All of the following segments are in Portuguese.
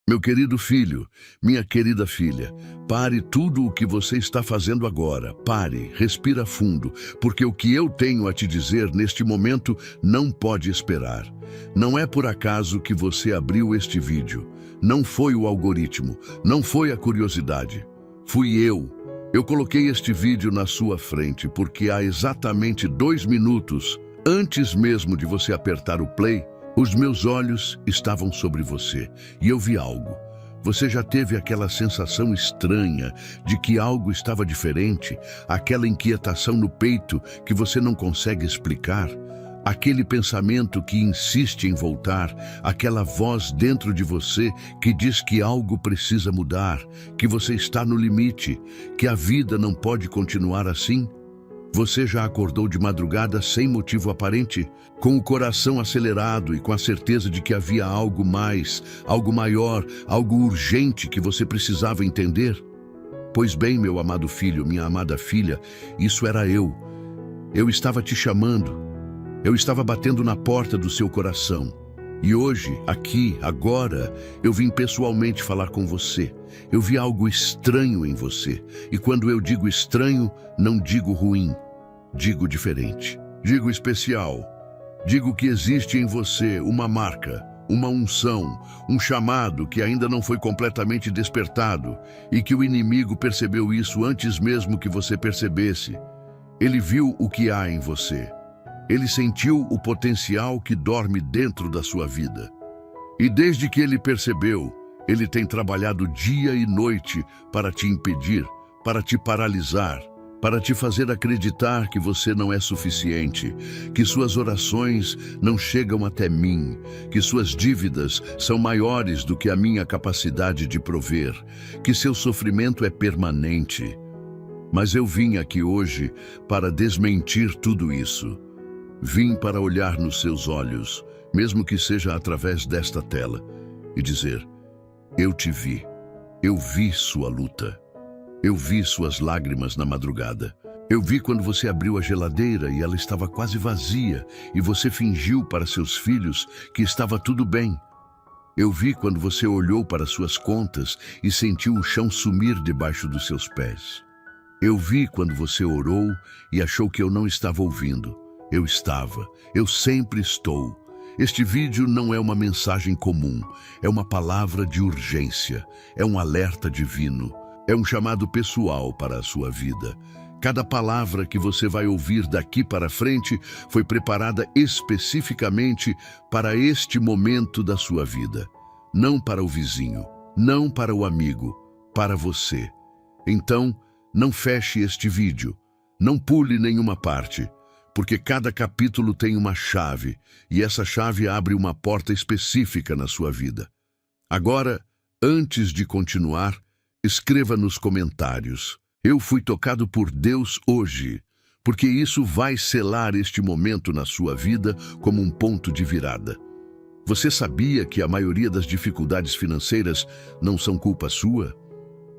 Meu querido filho, minha querida filha, pare tudo o que você está fazendo agora. Pare, respira fundo, porque o que eu tenho a te dizer neste momento não pode esperar. Não é por acaso que você abriu este vídeo. Não foi o algoritmo, não foi a curiosidade. Fui eu. Eu coloquei este vídeo na sua frente porque há exatamente 2 minutos, antes mesmo de você apertar o play, os meus olhos estavam sobre você e eu vi algo. Você já teve aquela sensação estranha de que algo estava diferente, aquela inquietação no peito que você não consegue explicar, aquele pensamento que insiste em voltar, aquela voz dentro de você que diz que algo precisa mudar, que você está no limite, que a vida não pode continuar assim? Você já acordou de madrugada sem motivo aparente, com o coração acelerado e com a certeza de que havia algo mais, algo maior, algo urgente que você precisava entender? Pois bem, meu amado filho, minha amada filha, isso era eu. Eu estava te chamando. Eu estava batendo na porta do seu coração. E hoje, aqui, agora, eu vim pessoalmente falar com você. Eu vi algo estranho em você. E quando eu digo estranho, não digo ruim. Digo diferente. Digo especial. Digo que existe em você uma marca, uma unção, um chamado que ainda não foi completamente despertado e que o inimigo percebeu isso antes mesmo que você percebesse. Ele viu o que há em você. Ele sentiu o potencial que dorme dentro da sua vida. E desde que ele percebeu, ele tem trabalhado dia e noite para te impedir, para te paralisar, para te fazer acreditar que você não é suficiente, que suas orações não chegam até mim, que suas dívidas são maiores do que a minha capacidade de prover, que seu sofrimento é permanente. Mas eu vim aqui hoje para desmentir tudo isso. Vim para olhar nos seus olhos, mesmo que seja através desta tela, e dizer: eu te vi, eu vi sua luta, eu vi suas lágrimas na madrugada, eu vi quando você abriu a geladeira e ela estava quase vazia e você fingiu para seus filhos que estava tudo bem. Eu vi quando você olhou para suas contas e sentiu o chão sumir debaixo dos seus pés. Eu vi quando você orou e achou que eu não estava ouvindo. Eu estava, eu sempre estou. Este vídeo não é uma mensagem comum, é uma palavra de urgência, é um alerta divino, é um chamado pessoal para a sua vida. Cada palavra que você vai ouvir daqui para frente foi preparada especificamente para este momento da sua vida. Não para o vizinho, não para o amigo, para você. Então, não feche este vídeo, não pule nenhuma parte, porque cada capítulo tem uma chave, e essa chave abre uma porta específica na sua vida. Agora, antes de continuar, escreva nos comentários: eu fui tocado por Deus hoje, porque isso vai selar este momento na sua vida como um ponto de virada. Você sabia que a maioria das dificuldades financeiras não são culpa sua?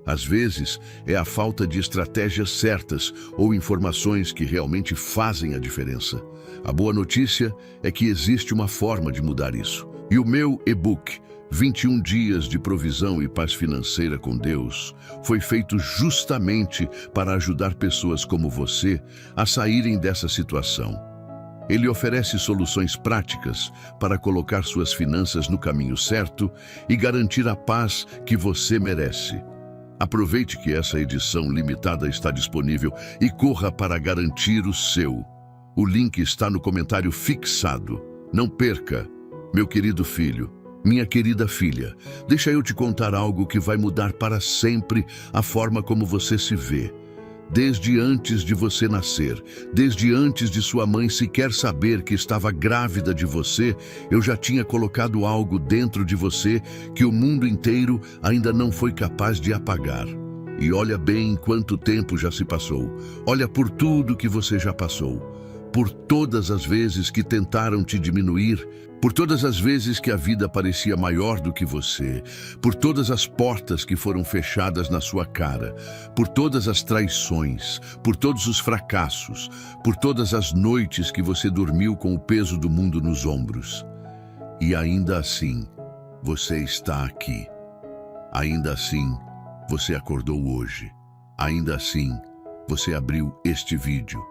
Às vezes, é a falta de estratégias certas ou informações que realmente fazem a diferença. A boa notícia é que existe uma forma de mudar isso. E o meu e-book, 21 Dias de Provisão e Paz Financeira com Deus, foi feito justamente para ajudar pessoas como você a saírem dessa situação. Ele oferece soluções práticas para colocar suas finanças no caminho certo e garantir a paz que você merece. Aproveite que essa edição limitada está disponível e corra para garantir o seu. O link está no comentário fixado. Não perca, meu querido filho, minha querida filha. Deixa eu te contar algo que vai mudar para sempre a forma como você se vê. Desde antes de você nascer, desde antes de sua mãe sequer saber que estava grávida de você, eu já tinha colocado algo dentro de você que o mundo inteiro ainda não foi capaz de apagar. E olha bem quanto tempo já se passou. Olha por tudo que você já passou. Por todas as vezes que tentaram te diminuir, por todas as vezes que a vida parecia maior do que você, por todas as portas que foram fechadas na sua cara, por todas as traições, por todos os fracassos, por todas as noites que você dormiu com o peso do mundo nos ombros. E ainda assim, você está aqui. Ainda assim, você acordou hoje. Ainda assim, você abriu este vídeo.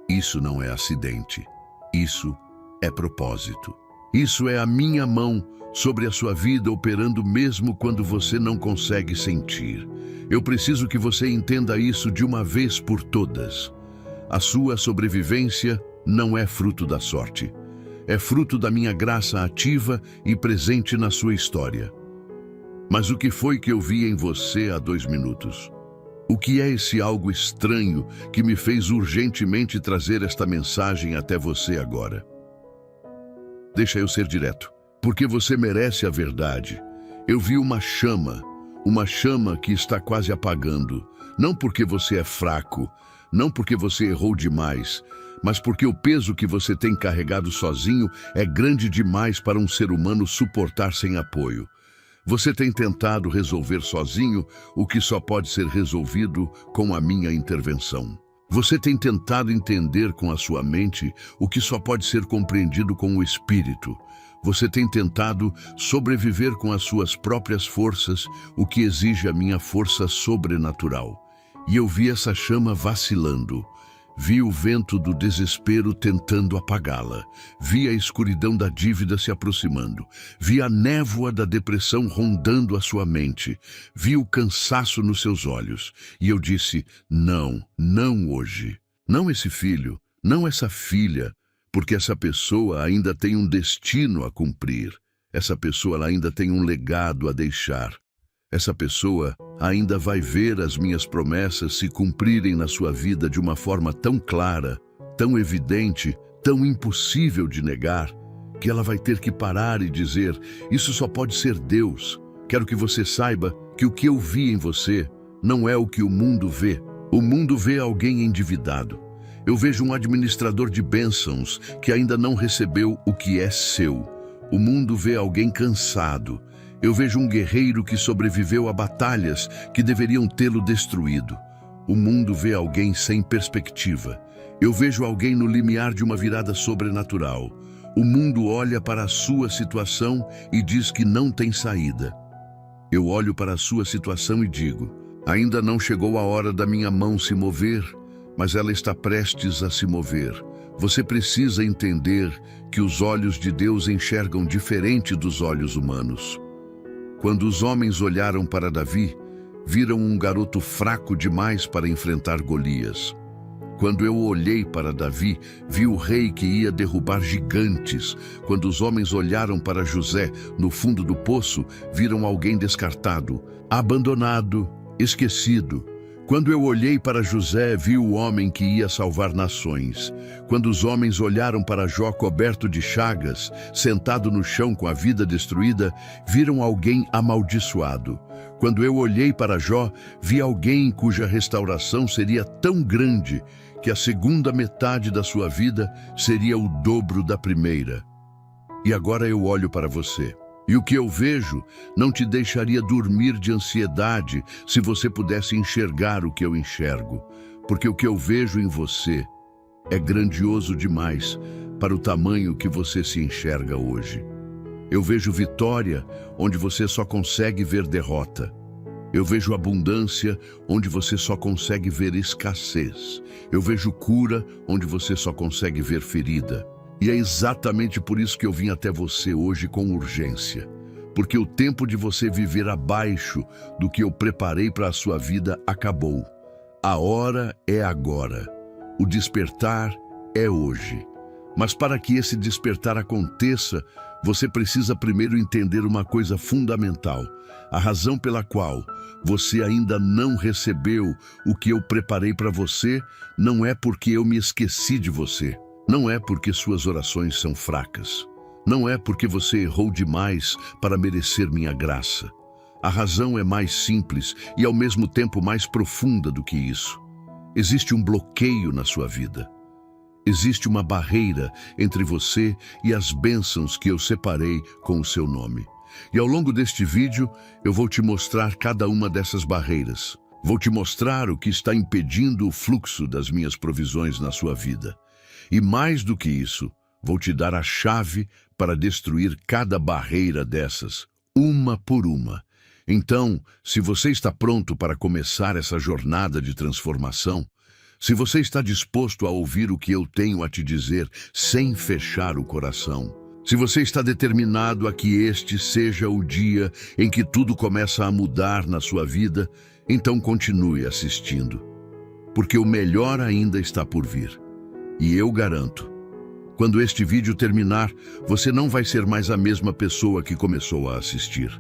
Isso não é acidente. Isso é propósito. Isso é a minha mão sobre a sua vida operando mesmo quando você não consegue sentir. Eu preciso que você entenda isso de uma vez por todas. A sua sobrevivência não é fruto da sorte. É fruto da minha graça ativa e presente na sua história. Mas o que foi que eu vi em você há 2 minutos? O que é esse algo estranho que me fez urgentemente trazer esta mensagem até você agora? Deixa eu ser direto, porque você merece a verdade. Eu vi uma chama que está quase apagando. Não porque você é fraco, não porque você errou demais, mas porque o peso que você tem carregado sozinho é grande demais para um ser humano suportar sem apoio. Você tem tentado resolver sozinho o que só pode ser resolvido com a minha intervenção. Você tem tentado entender com a sua mente o que só pode ser compreendido com o espírito. Você tem tentado sobreviver com as suas próprias forças, o que exige a minha força sobrenatural. E eu vi essa chama vacilando. Vi o vento do desespero tentando apagá-la. Vi a escuridão da dívida se aproximando. Vi a névoa da depressão rondando a sua mente. Vi o cansaço nos seus olhos. E eu disse, não, não hoje. Não esse filho, não essa filha, porque essa pessoa ainda tem um destino a cumprir. Essa pessoa ela ainda tem um legado a deixar. Essa pessoa ainda vai ver as minhas promessas se cumprirem na sua vida de uma forma tão clara, tão evidente, tão impossível de negar, que ela vai ter que parar e dizer, isso só pode ser Deus. Quero que você saiba que o que eu vi em você não é o que o mundo vê. O mundo vê alguém endividado. Eu vejo um administrador de bênçãos que ainda não recebeu o que é seu. O mundo vê alguém cansado. Eu vejo um guerreiro que sobreviveu a batalhas que deveriam tê-lo destruído. O mundo vê alguém sem perspectiva. Eu vejo alguém no limiar de uma virada sobrenatural. O mundo olha para a sua situação e diz que não tem saída. Eu olho para a sua situação e digo, ainda não chegou a hora da minha mão se mover, mas ela está prestes a se mover. Você precisa entender que os olhos de Deus enxergam diferente dos olhos humanos. Quando os homens olharam para Davi, viram um garoto fraco demais para enfrentar Golias. Quando eu olhei para Davi, vi o rei que ia derrubar gigantes. Quando os homens olharam para José, no fundo do poço, viram alguém descartado, abandonado, esquecido. Quando eu olhei para José, vi o homem que ia salvar nações. Quando os homens olharam para Jó coberto de chagas, sentado no chão com a vida destruída, viram alguém amaldiçoado. Quando eu olhei para Jó, vi alguém cuja restauração seria tão grande que a segunda metade da sua vida seria o dobro da primeira. E agora eu olho para você. E o que eu vejo não te deixaria dormir de ansiedade se você pudesse enxergar o que eu enxergo, porque o que eu vejo em você é grandioso demais para o tamanho que você se enxerga hoje. Eu vejo vitória onde você só consegue ver derrota. Eu vejo abundância onde você só consegue ver escassez. Eu vejo cura onde você só consegue ver ferida. E é exatamente por isso que eu vim até você hoje com urgência. Porque o tempo de você viver abaixo do que eu preparei para a sua vida acabou. A hora é agora. O despertar é hoje. Mas para que esse despertar aconteça, você precisa primeiro entender uma coisa fundamental. A razão pela qual você ainda não recebeu o que eu preparei para você não é porque eu me esqueci de você. Não é porque suas orações são fracas. Não é porque você errou demais para merecer minha graça. A razão é mais simples e ao mesmo tempo mais profunda do que isso. Existe um bloqueio na sua vida. Existe uma barreira entre você e as bênçãos que eu separei com o seu nome. E ao longo deste vídeo, eu vou te mostrar cada uma dessas barreiras. Vou te mostrar o que está impedindo o fluxo das minhas provisões na sua vida. E mais do que isso, vou te dar a chave para destruir cada barreira dessas, uma por uma. Então, se você está pronto para começar essa jornada de transformação, se você está disposto a ouvir o que eu tenho a te dizer sem fechar o coração, se você está determinado a que este seja o dia em que tudo começa a mudar na sua vida, então continue assistindo, porque o melhor ainda está por vir. E eu garanto, quando este vídeo terminar, você não vai ser mais a mesma pessoa que começou a assistir.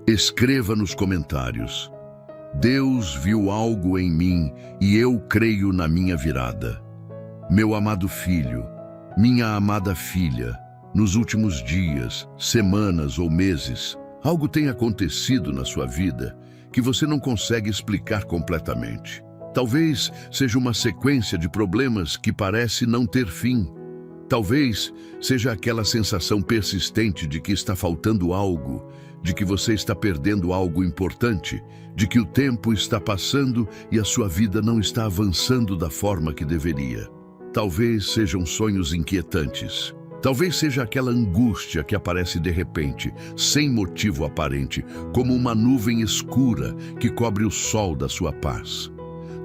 Escreva nos comentários: Deus viu algo em mim e eu creio na minha virada. Meu amado filho, minha amada filha, nos últimos dias, semanas ou meses, algo tem acontecido na sua vida que você não consegue explicar completamente. Talvez seja uma sequência de problemas que parece não ter fim. Talvez seja aquela sensação persistente de que está faltando algo, de que você está perdendo algo importante, de que o tempo está passando e a sua vida não está avançando da forma que deveria. Talvez sejam sonhos inquietantes. Talvez seja aquela angústia que aparece de repente, sem motivo aparente, como uma nuvem escura que cobre o sol da sua paz.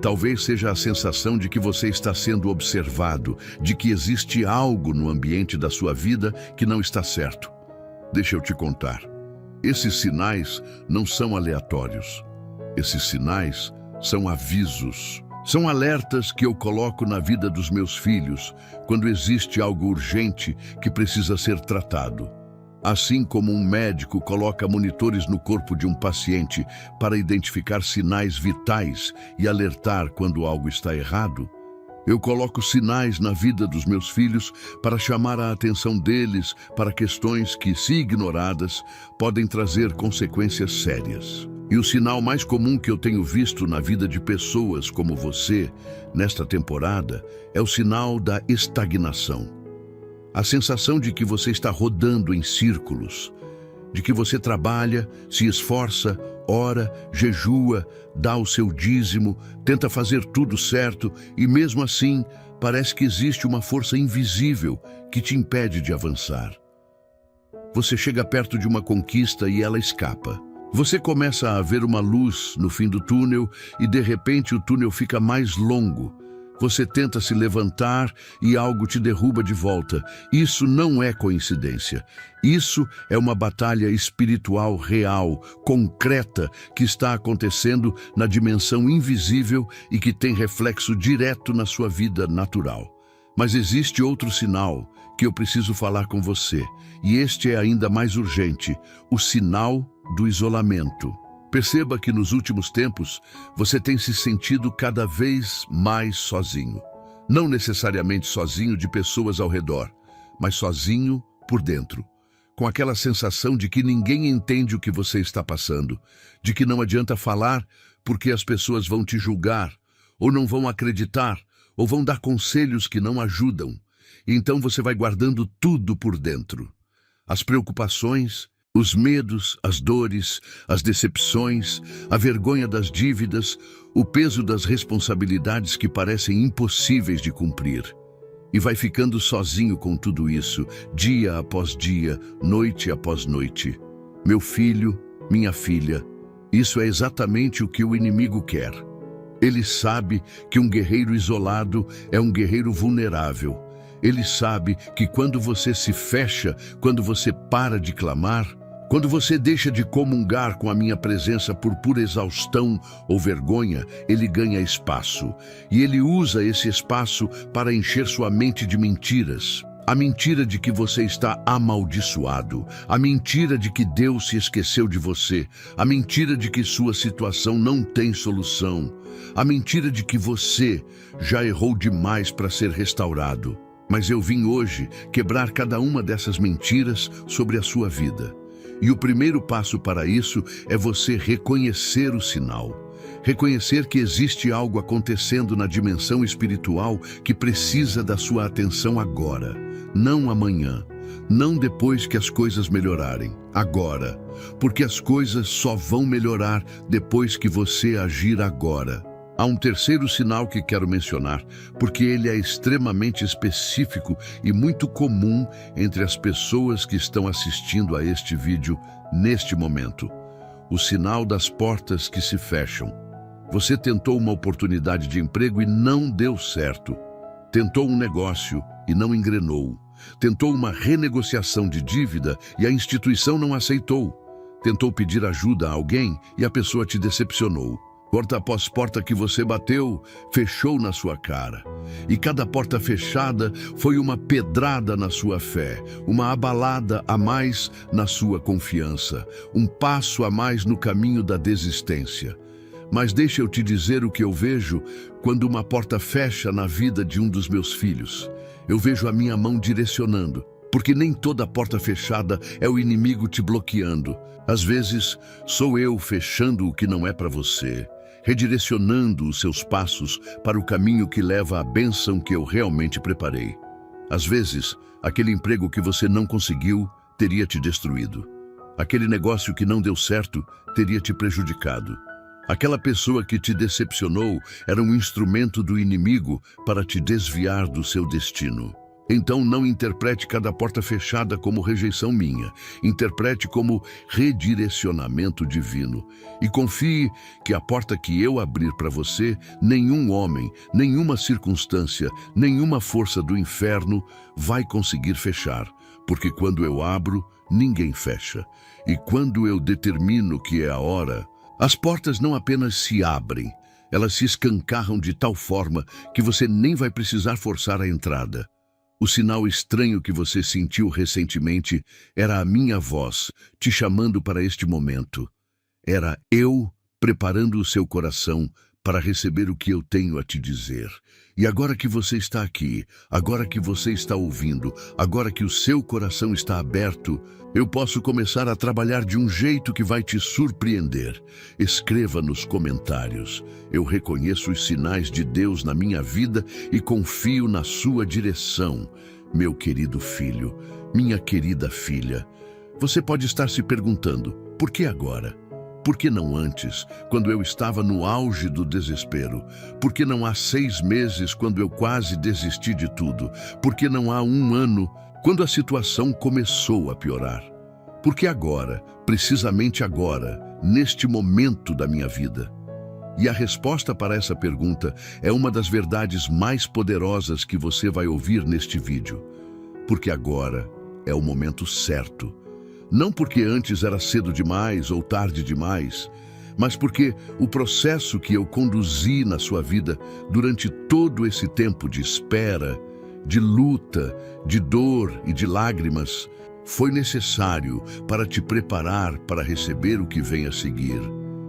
Talvez seja a sensação de que você está sendo observado, de que existe algo no ambiente da sua vida que não está certo. Deixa eu te contar. Esses sinais não são aleatórios. Esses sinais são avisos. São alertas que eu coloco na vida dos meus filhos quando existe algo urgente que precisa ser tratado. Assim como um médico coloca monitores no corpo de um paciente para identificar sinais vitais e alertar quando algo está errado, eu coloco sinais na vida dos meus filhos para chamar a atenção deles para questões que, se ignoradas, podem trazer consequências sérias. E o sinal mais comum que eu tenho visto na vida de pessoas como você, nesta temporada, é o sinal da estagnação. A sensação de que você está rodando em círculos, de que você trabalha, se esforça, ora, jejua, dá o seu dízimo, tenta fazer tudo certo e mesmo assim parece que existe uma força invisível que te impede de avançar. Você chega perto de uma conquista e ela escapa. Você começa a ver uma luz no fim do túnel e de repente o túnel fica mais longo. Você tenta se levantar e algo te derruba de volta. Isso não é coincidência. Isso é uma batalha espiritual real, concreta, que está acontecendo na dimensão invisível e que tem reflexo direto na sua vida natural. Mas existe outro sinal que eu preciso falar com você, e este é ainda mais urgente: o sinal do isolamento. Perceba que nos últimos tempos você tem se sentido cada vez mais sozinho. Não necessariamente sozinho de pessoas ao redor, mas sozinho por dentro. Com aquela sensação de que ninguém entende o que você está passando, de que não adianta falar porque as pessoas vão te julgar, ou não vão acreditar, ou vão dar conselhos que não ajudam. E então você vai guardando tudo por dentro. As preocupações, os medos, as dores, as decepções, a vergonha das dívidas, o peso das responsabilidades que parecem impossíveis de cumprir. E vai ficando sozinho com tudo isso, dia após dia, noite após noite. Meu filho, minha filha, isso é exatamente o que o inimigo quer. Ele sabe que um guerreiro isolado é um guerreiro vulnerável. Ele sabe que quando você se fecha, quando você para de clamar, quando você deixa de comungar com a minha presença por pura exaustão ou vergonha, ele ganha espaço. E ele usa esse espaço para encher sua mente de mentiras. A mentira de que você está amaldiçoado. A mentira de que Deus se esqueceu de você. A mentira de que sua situação não tem solução. A mentira de que você já errou demais para ser restaurado. Mas eu vim hoje quebrar cada uma dessas mentiras sobre a sua vida. E o primeiro passo para isso é você reconhecer o sinal. Reconhecer que existe algo acontecendo na dimensão espiritual que precisa da sua atenção agora, não amanhã, não depois que as coisas melhorarem, agora, porque as coisas só vão melhorar depois que você agir agora. Há um terceiro sinal que quero mencionar, porque ele é extremamente específico e muito comum entre as pessoas que estão assistindo a este vídeo neste momento. o sinal das portas que se fecham. Você tentou uma oportunidade de emprego e não deu certo. Tentou um negócio e não engrenou. Tentou uma renegociação de dívida e a instituição não aceitou. Tentou pedir ajuda a alguém e a pessoa te decepcionou. Porta após porta que você bateu, fechou na sua cara. E cada porta fechada foi uma pedrada na sua fé, uma abalada a mais na sua confiança, um passo a mais no caminho da desistência. Mas deixa eu te dizer o que eu vejo quando uma porta fecha na vida de um dos meus filhos. Eu vejo a minha mão direcionando, porque nem toda porta fechada é o inimigo te bloqueando. Às vezes, sou eu fechando o que não é para você, redirecionando os seus passos para o caminho que leva à bênção que eu realmente preparei. Às vezes, aquele emprego que você não conseguiu teria te destruído. Aquele negócio que não deu certo teria te prejudicado. Aquela pessoa que te decepcionou era um instrumento do inimigo para te desviar do seu destino. Então não interprete cada porta fechada como rejeição minha. Interprete como redirecionamento divino. E confie que a porta que eu abrir para você, nenhum homem, nenhuma circunstância, nenhuma força do inferno vai conseguir fechar. Porque quando eu abro, ninguém fecha. E quando eu determino que é a hora, as portas não apenas se abrem, elas se escancarram de tal forma que você nem vai precisar forçar a entrada. O sinal estranho que você sentiu recentemente era a minha voz te chamando para este momento. Era eu preparando o seu coração para receber o que eu tenho a te dizer. E agora que você está aqui, agora que você está ouvindo, agora que o seu coração está aberto, eu posso começar a trabalhar de um jeito que vai te surpreender. Escreva nos comentários. Eu reconheço os sinais de Deus na minha vida e confio na sua direção. Meu querido filho, minha querida filha, você pode estar se perguntando, por que agora? Por que não antes, quando eu estava no auge do desespero? Por que não há 6 meses, quando eu quase desisti de tudo? Por que não há 1 ano, quando a situação começou a piorar? Por que agora, precisamente agora, neste momento da minha vida? E a resposta para essa pergunta é uma das verdades mais poderosas que você vai ouvir neste vídeo. Porque agora é o momento certo. Não porque antes era cedo demais ou tarde demais, mas porque o processo que eu conduzi na sua vida durante todo esse tempo de espera, de luta, de dor e de lágrimas, foi necessário para te preparar para receber o que vem a seguir.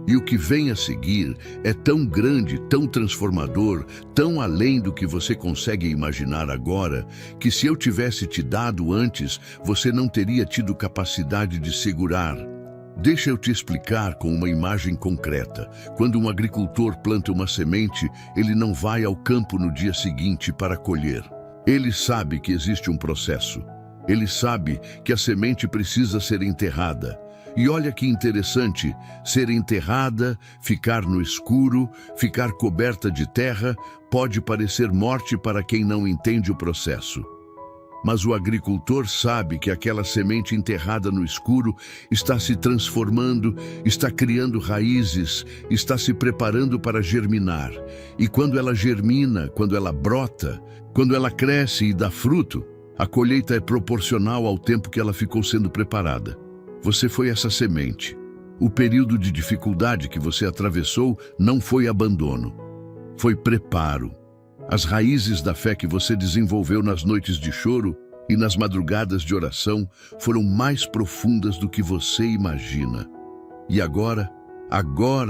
E o que vem a seguir é tão grande, tão transformador, tão além do que você consegue imaginar agora, que se eu tivesse te dado antes, você não teria tido capacidade de segurar. Deixa eu te explicar com uma imagem concreta. Quando um agricultor planta uma semente, ele não vai ao campo no dia seguinte para colher. Ele sabe que existe um processo. Ele sabe que a semente precisa ser enterrada. E olha que interessante, ser enterrada, ficar no escuro, ficar coberta de terra, pode parecer morte para quem não entende o processo. Mas o agricultor sabe que aquela semente enterrada no escuro está se transformando, está criando raízes, está se preparando para germinar. E quando ela germina, quando ela brota, quando ela cresce e dá fruto, a colheita é proporcional ao tempo que ela ficou sendo preparada. Você foi essa semente. O período de dificuldade que você atravessou não foi abandono, foi preparo. As raízes da fé que você desenvolveu nas noites de choro e nas madrugadas de oração foram mais profundas do que você imagina. E agora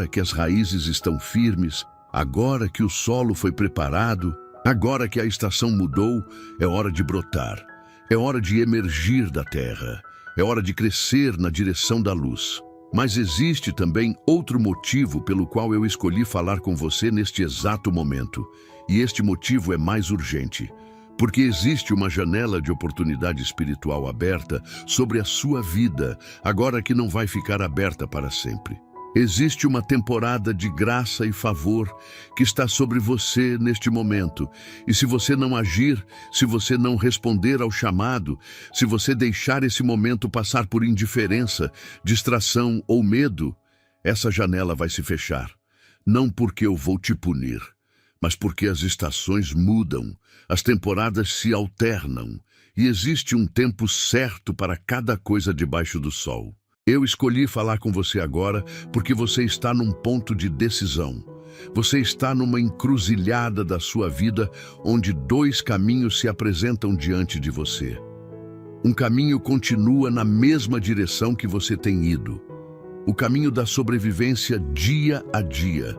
que as raízes estão firmes, agora que o solo foi preparado, agora que a estação mudou, é hora de brotar, é hora de emergir da terra. É hora de crescer na direção da luz. Mas existe também outro motivo pelo qual eu escolhi falar com você neste exato momento. E este motivo é mais urgente. Porque existe uma janela de oportunidade espiritual aberta sobre a sua vida, agora que não vai ficar aberta para sempre. Existe uma temporada de graça e favor que está sobre você neste momento. E se você não agir, se você não responder ao chamado, se você deixar esse momento passar por indiferença, distração ou medo, Essa janela vai se fechar. Não porque eu vou te punir, mas porque as estações mudam, as temporadas se alternam e existe um tempo certo para cada coisa debaixo do sol. Eu escolhi falar com você agora porque você está num ponto de decisão. Você está numa encruzilhada da sua vida onde dois caminhos se apresentam diante de você. Um caminho continua na mesma direção que você tem ido. O caminho da sobrevivência dia a dia,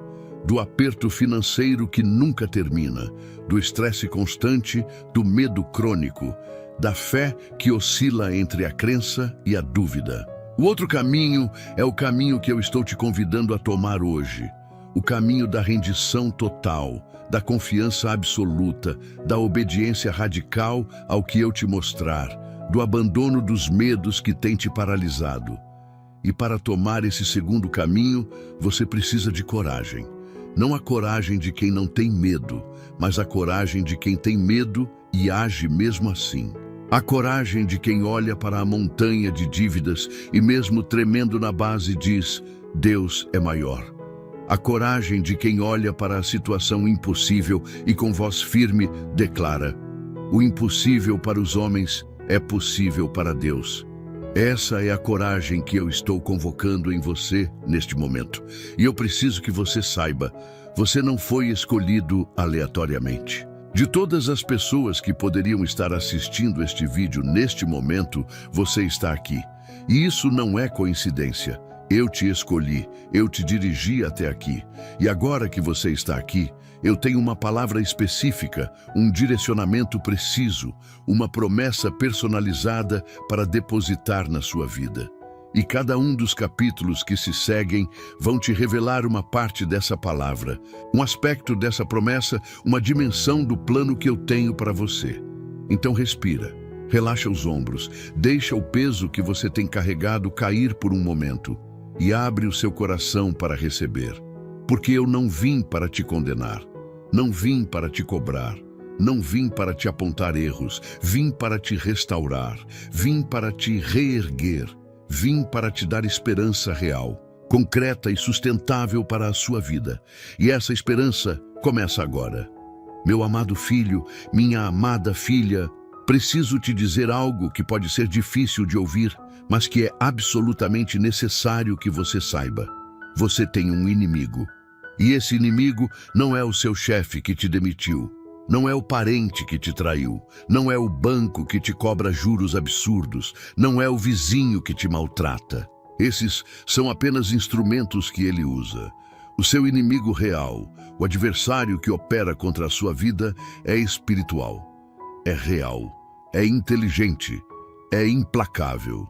do aperto financeiro que nunca termina, do estresse constante, do medo crônico, da fé que oscila entre a crença e a dúvida. O outro caminho é o caminho que eu estou te convidando a tomar hoje. O caminho da rendição total, da confiança absoluta, da obediência radical ao que eu te mostrar, do abandono dos medos que tem te paralisado. E para tomar esse segundo caminho, você precisa de coragem. Não a coragem de quem não tem medo, mas a coragem de quem tem medo e age mesmo assim. A coragem de quem olha para a montanha de dívidas e mesmo tremendo na base diz, Deus é maior. A coragem de quem olha para a situação impossível e com voz firme declara, o impossível para os homens é possível para Deus. Essa é a coragem que eu estou convocando em você neste momento. E eu preciso que você saiba, você não foi escolhido aleatoriamente. De todas as pessoas que poderiam estar assistindo este vídeo neste momento, você está aqui. E isso não é coincidência. Eu te escolhi, eu te dirigi até aqui. E agora que você está aqui, eu tenho uma palavra específica, um direcionamento preciso, uma promessa personalizada para depositar na sua vida. E cada um dos capítulos que se seguem vão te revelar uma parte dessa palavra, um aspecto dessa promessa, uma dimensão do plano que eu tenho para você. Então respira, relaxa os ombros, deixa o peso que você tem carregado cair por um momento e abre o seu coração para receber. Porque eu não vim para te condenar, não vim para te cobrar, não vim para te apontar erros, vim para te restaurar, vim para te reerguer. Vim para te dar esperança real, concreta e sustentável para a sua vida. E essa esperança começa agora. Meu amado filho, minha amada filha, preciso te dizer algo que pode ser difícil de ouvir, mas que é absolutamente necessário que você saiba. Você tem um inimigo. E esse inimigo não é o seu chefe que te demitiu. Não é o parente que te traiu, não é o banco que te cobra juros absurdos, não é o vizinho que te maltrata. Esses são apenas instrumentos que ele usa. O seu inimigo real, o adversário que opera contra a sua vida, é espiritual, é real, é inteligente, é implacável.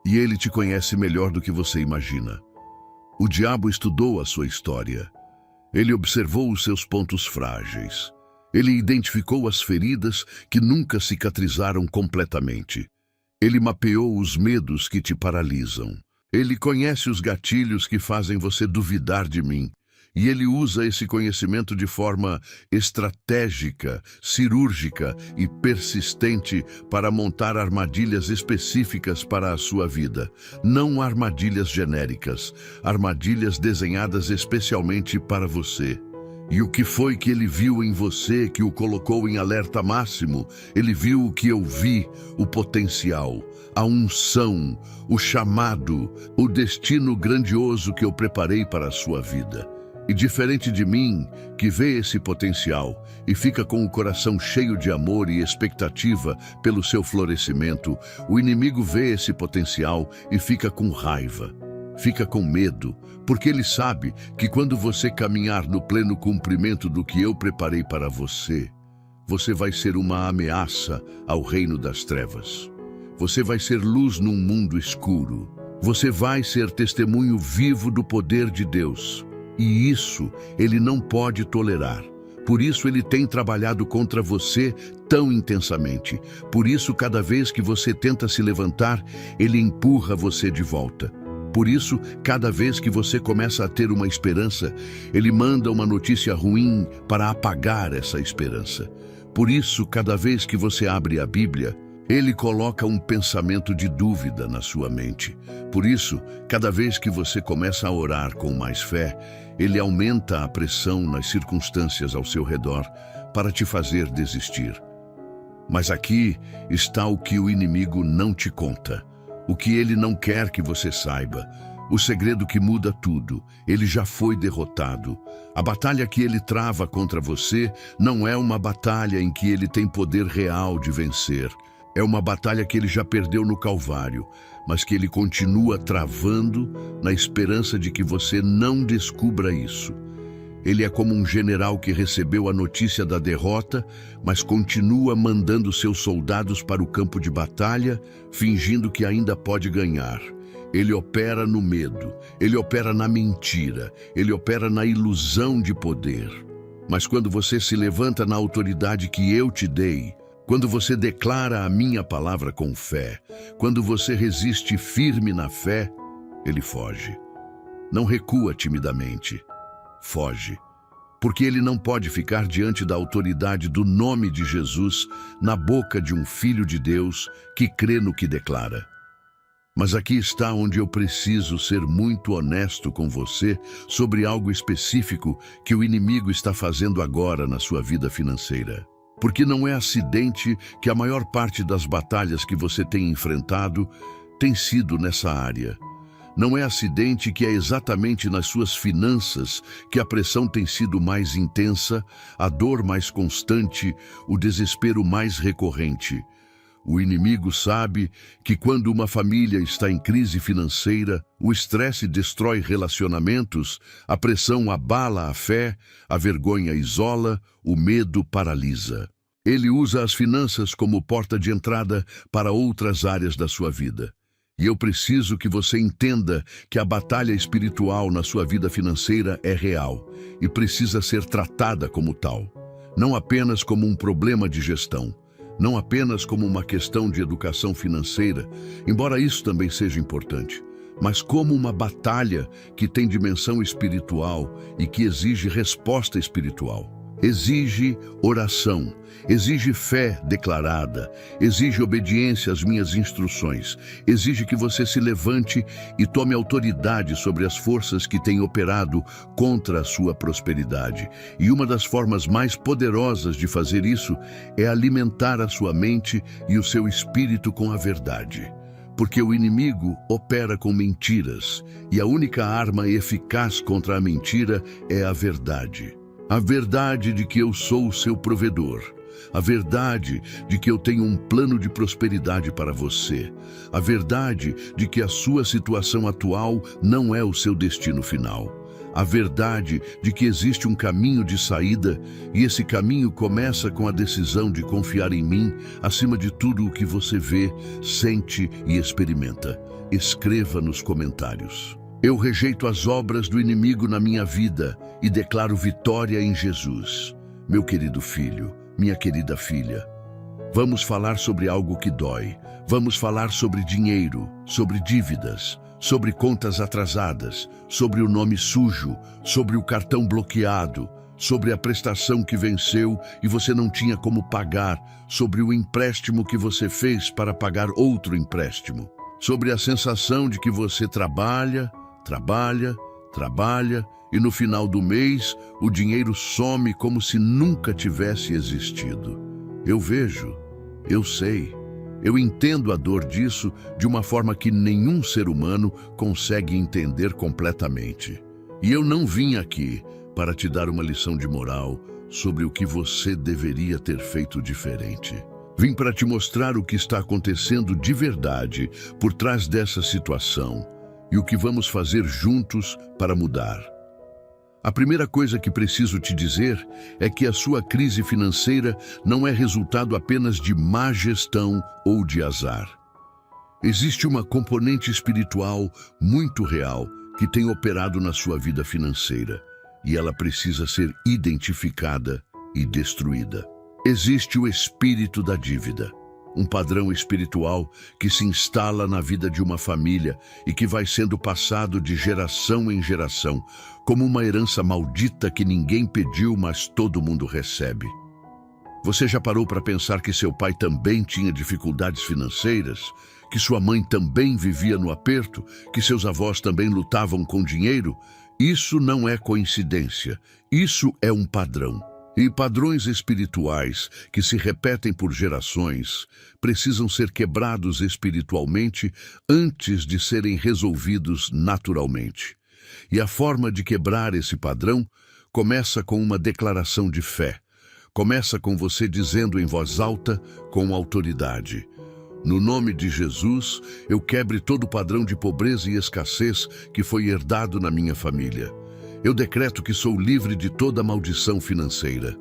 E ele te conhece melhor do que você imagina. O diabo estudou a sua história. Ele observou os seus pontos frágeis. Ele identificou as feridas que nunca cicatrizaram completamente. Ele mapeou os medos que te paralisam. Ele conhece os gatilhos que fazem você duvidar de mim. E ele usa esse conhecimento de forma estratégica, cirúrgica e persistente para montar armadilhas específicas para a sua vida. Não armadilhas genéricas, armadilhas desenhadas especialmente para você. E o que foi que ele viu em você que o colocou em alerta máximo? Ele viu o que eu vi, o potencial, a unção, o chamado, o destino grandioso que eu preparei para a sua vida. E diferente de mim, que vê esse potencial e fica com o coração cheio de amor e expectativa pelo seu florescimento, o inimigo vê esse potencial e fica com raiva. Fica com medo, porque ele sabe que quando você caminhar no pleno cumprimento do que eu preparei para você, você vai ser uma ameaça ao reino das trevas. Você vai ser luz num mundo escuro. Você vai ser testemunho vivo do poder de Deus. E isso ele não pode tolerar. Por isso ele tem trabalhado contra você tão intensamente. Por isso, cada vez que você tenta se levantar, ele empurra você de volta. Por isso, cada vez que você começa a ter uma esperança, ele manda uma notícia ruim para apagar essa esperança. Por isso, cada vez que você abre a Bíblia, Ele coloca um pensamento de dúvida na sua mente. Por isso, cada vez que você começa a orar com mais fé, ele aumenta a pressão nas circunstâncias ao seu redor para te fazer desistir. Mas aqui está o que o inimigo não te conta, o que ele não quer que você saiba. O segredo que muda tudo, ele já foi derrotado. A batalha que ele trava contra você não é uma batalha em que ele tem poder real de vencer. É uma batalha que ele já perdeu no Calvário, mas que ele continua travando na esperança de que você não descubra isso. Ele é como um general que recebeu a notícia da derrota, mas continua mandando seus soldados para o campo de batalha, fingindo que ainda pode ganhar. Ele opera no medo, ele opera na mentira, ele opera na ilusão de poder. Mas quando você se levanta na autoridade que eu te dei, quando você declara a minha palavra com fé, quando você resiste firme na fé, ele foge. Não recua timidamente, foge. Porque ele não pode ficar diante da autoridade do nome de Jesus na boca de um filho de Deus que crê no que declara. Mas aqui está onde eu preciso ser muito honesto com você sobre algo específico que o inimigo está fazendo agora na sua vida financeira. Porque não é acidente que a maior parte das batalhas que você tem enfrentado tem sido nessa área. Não é acidente que é exatamente nas suas finanças que a pressão tem sido mais intensa, a dor mais constante, o desespero mais recorrente. O inimigo sabe que quando uma família está em crise financeira, o estresse destrói relacionamentos, a pressão abala a fé, a vergonha isola, o medo paralisa. Ele usa as finanças como porta de entrada para outras áreas da sua vida. E eu preciso que você entenda que a batalha espiritual na sua vida financeira é real e precisa ser tratada como tal, não apenas como um problema de gestão. Não apenas como uma questão de educação financeira, embora isso também seja importante, mas como uma batalha que tem dimensão espiritual e que exige resposta espiritual. Exige oração, exige fé declarada, exige obediência às minhas instruções, exige que você se levante e tome autoridade sobre as forças que têm operado contra a sua prosperidade. E uma das formas mais poderosas de fazer isso é alimentar a sua mente e o seu espírito com a verdade. Porque o inimigo opera com mentiras, e a única arma eficaz contra a mentira é a verdade. A verdade de que eu sou o seu provedor. A verdade de que eu tenho um plano de prosperidade para você. A verdade de que a sua situação atual não é o seu destino final. A verdade de que existe um caminho de saída e esse caminho começa com a decisão de confiar em mim acima de tudo o que você vê, sente e experimenta. Escreva nos comentários. Eu rejeito as obras do inimigo na minha vida e declaro vitória em Jesus. Meu querido filho, minha querida filha, vamos falar sobre algo que dói. Vamos falar sobre dinheiro, sobre dívidas, sobre contas atrasadas, sobre o nome sujo, sobre o cartão bloqueado, sobre a prestação que venceu e você não tinha como pagar, sobre o empréstimo que você fez para pagar outro empréstimo, sobre a sensação de que você trabalha e no final do mês o dinheiro some como se nunca tivesse existido. Eu vejo, eu sei, eu entendo a dor disso de uma forma que nenhum ser humano consegue entender completamente. E eu não vim aqui para te dar uma lição de moral sobre o que você deveria ter feito diferente. Vim para te mostrar o que está acontecendo de verdade por trás dessa situação e o que vamos fazer juntos para mudar. A primeira coisa que preciso te dizer é que a sua crise financeira não é resultado apenas de má gestão ou de azar. Existe uma componente espiritual muito real que tem operado na sua vida financeira e ela precisa ser identificada e destruída. Existe o espírito da dívida. Um padrão espiritual que se instala na vida de uma família e que vai sendo passado de geração em geração, como uma herança maldita que ninguém pediu, mas todo mundo recebe. Você já parou para pensar que seu pai também tinha dificuldades financeiras? Que sua mãe também vivia no aperto? Que seus avós também lutavam com dinheiro? Isso não é coincidência. Isso é um padrão. E padrões espirituais que se repetem por gerações precisam ser quebrados espiritualmente antes de serem resolvidos naturalmente. E a forma de quebrar esse padrão começa com uma declaração de fé. Começa com você dizendo em voz alta, com autoridade: no nome de Jesus, eu quebre todo o padrão de pobreza e escassez que foi herdado na minha família. Eu decreto que sou livre de toda maldição financeira.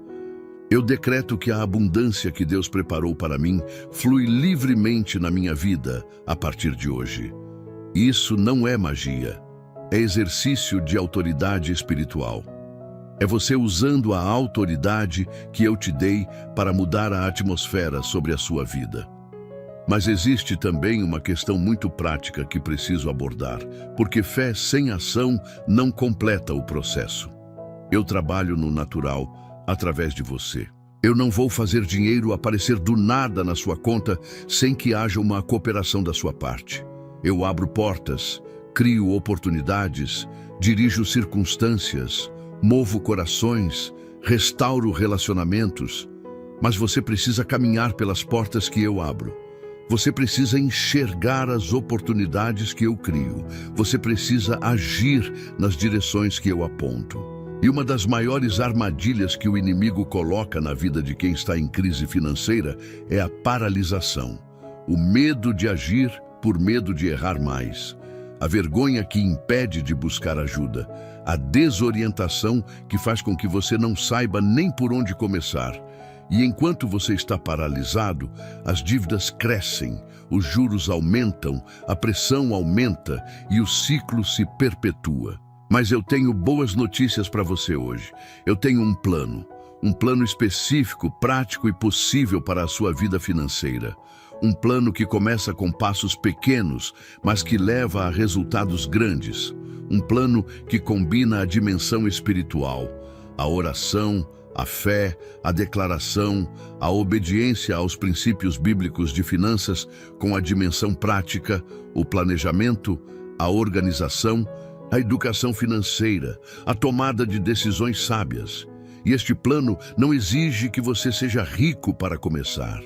Eu decreto que a abundância que Deus preparou para mim flui livremente na minha vida a partir de hoje. Isso não é magia, é exercício de autoridade espiritual. É você usando a autoridade que eu te dei para mudar a atmosfera sobre a sua vida. Mas existe também uma questão muito prática que preciso abordar, porque fé sem ação não completa o processo. Eu trabalho no natural através de você. Eu não vou fazer dinheiro aparecer do nada na sua conta sem que haja uma cooperação da sua parte. Eu abro portas, crio oportunidades, dirijo circunstâncias, movo corações, restauro relacionamentos. Mas você precisa caminhar pelas portas que eu abro. Você precisa enxergar as oportunidades que eu crio. Você precisa agir nas direções que eu aponto. E uma das maiores armadilhas que o inimigo coloca na vida de quem está em crise financeira é a paralisação. O medo de agir por medo de errar mais. A vergonha que impede de buscar ajuda. A desorientação que faz com que você não saiba nem por onde começar. E enquanto você está paralisado, as dívidas crescem, os juros aumentam, a pressão aumenta e o ciclo se perpetua. Mas eu tenho boas notícias para você hoje. Eu tenho um plano específico, prático e possível para a sua vida financeira. Um plano que começa com passos pequenos, mas que leva a resultados grandes. Um plano que combina a dimensão espiritual, a oração, a fé, a declaração, a obediência aos princípios bíblicos de finanças com a dimensão prática, o planejamento, a organização, a educação financeira, a tomada de decisões sábias. E este plano não exige que você seja rico para começar.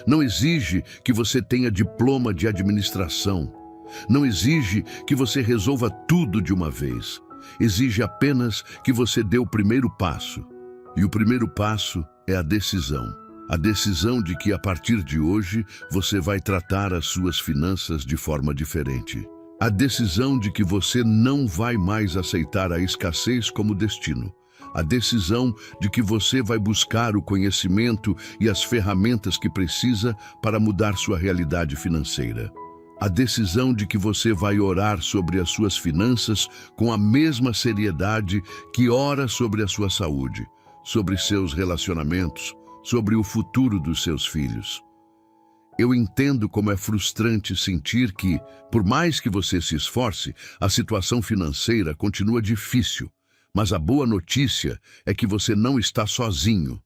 Não exige que você tenha diploma de administração. Não exige que você resolva tudo de uma vez. Exige apenas que você dê o primeiro passo. E o primeiro passo é a decisão. A decisão de que a partir de hoje você vai tratar as suas finanças de forma diferente. A decisão de que você não vai mais aceitar a escassez como destino. A decisão de que você vai buscar o conhecimento e as ferramentas que precisa para mudar sua realidade financeira. A decisão de que você vai orar sobre as suas finanças com a mesma seriedade que ora sobre a sua saúde, sobre seus relacionamentos, sobre o futuro dos seus filhos. Eu entendo como é frustrante sentir que, por mais que você se esforce, a situação financeira continua difícil. Mas a boa notícia é que você não está sozinho.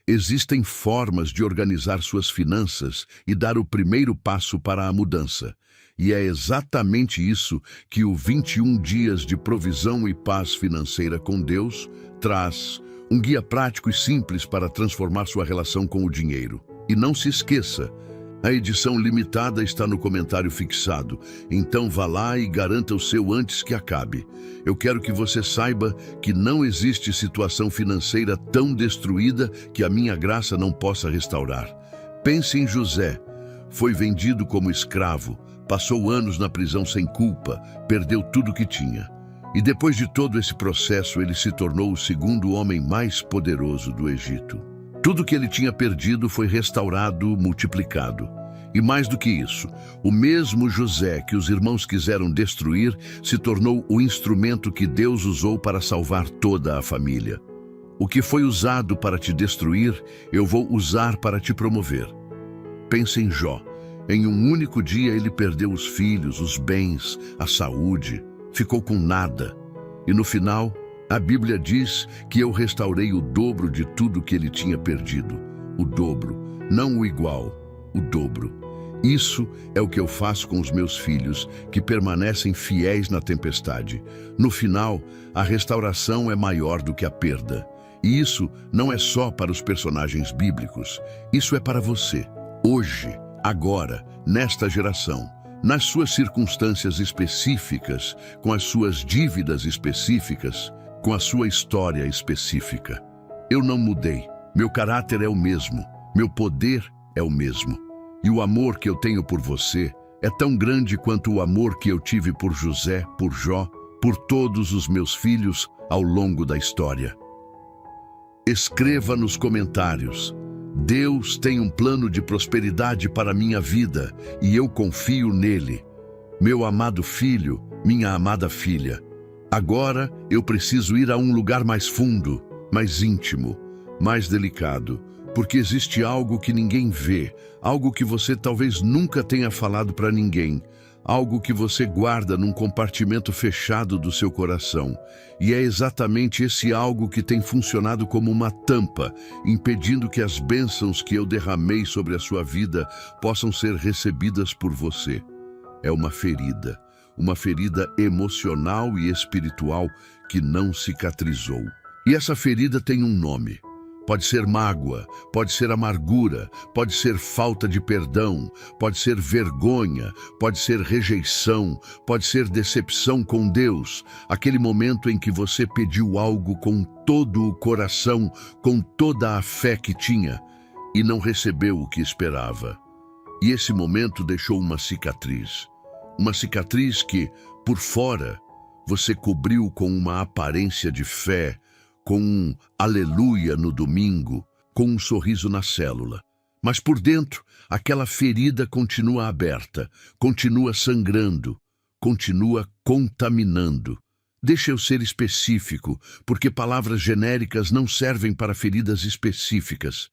Existem formas de organizar suas finanças e dar o primeiro passo para a mudança. E é exatamente isso que o 21 Dias de Provisão e Paz Financeira com Deus traz. Um guia prático e simples para transformar sua relação com o dinheiro. E não se esqueça, a edição limitada está no comentário fixado, então vá lá e garanta o seu antes que acabe. Eu quero que você saiba que não existe situação financeira tão destruída que a minha graça não possa restaurar. Pense em José. Foi vendido como escravo, passou anos na prisão sem culpa, perdeu tudo que tinha. E depois de todo esse processo, ele se tornou o segundo homem mais poderoso do Egito. Tudo que ele tinha perdido foi restaurado, multiplicado. E mais do que isso, o mesmo José que os irmãos quiseram destruir se tornou o instrumento que Deus usou para salvar toda a família. O que foi usado para te destruir, eu vou usar para te promover. Pense em Jó. Em um único dia ele perdeu os filhos, os bens, a saúde, ficou com nada. E no final, a Bíblia diz que eu restaurei o dobro de tudo que ele tinha perdido. o dobro, não o igual, o dobro. Isso é o que eu faço com os meus filhos, que permanecem fiéis na tempestade. No final, a restauração é maior do que a perda. E isso não é só para os personagens bíblicos. Isso é para você, hoje, agora, nesta geração, nas suas circunstâncias específicas, com as suas dívidas específicas, com a sua história específica. Eu não mudei. Meu caráter é o mesmo. Meu poder é o mesmo. E o amor que eu tenho por você é tão grande quanto o amor que eu tive por José, por Jó, por todos os meus filhos ao longo da história. Escreva nos comentários: Deus tem um plano de prosperidade para a minha vida e eu confio nele. Meu amado filho, minha amada filha, agora eu preciso ir a um lugar mais fundo, mais íntimo, mais delicado, porque existe algo que ninguém vê, algo que você talvez nunca tenha falado para ninguém, algo que você guarda num compartimento fechado do seu coração. E é exatamente esse algo que tem funcionado como uma tampa, impedindo que as bênçãos que eu derramei sobre a sua vida possam ser recebidas por você. É uma ferida emocional e espiritual que não cicatrizou. E essa ferida tem um nome. Pode ser mágoa, pode ser amargura, pode ser falta de perdão, pode ser vergonha, pode ser rejeição, pode ser decepção com Deus. Aquele momento em que você pediu algo com todo o coração, com toda a fé que tinha, e não recebeu o que esperava. E esse momento deixou uma cicatriz. Uma cicatriz que, por fora, você cobriu com uma aparência de fé, com um aleluia no domingo, com um sorriso na célula. Mas por dentro, aquela ferida continua aberta, continua sangrando, continua contaminando. Deixa eu ser específico, porque palavras genéricas não servem para feridas específicas.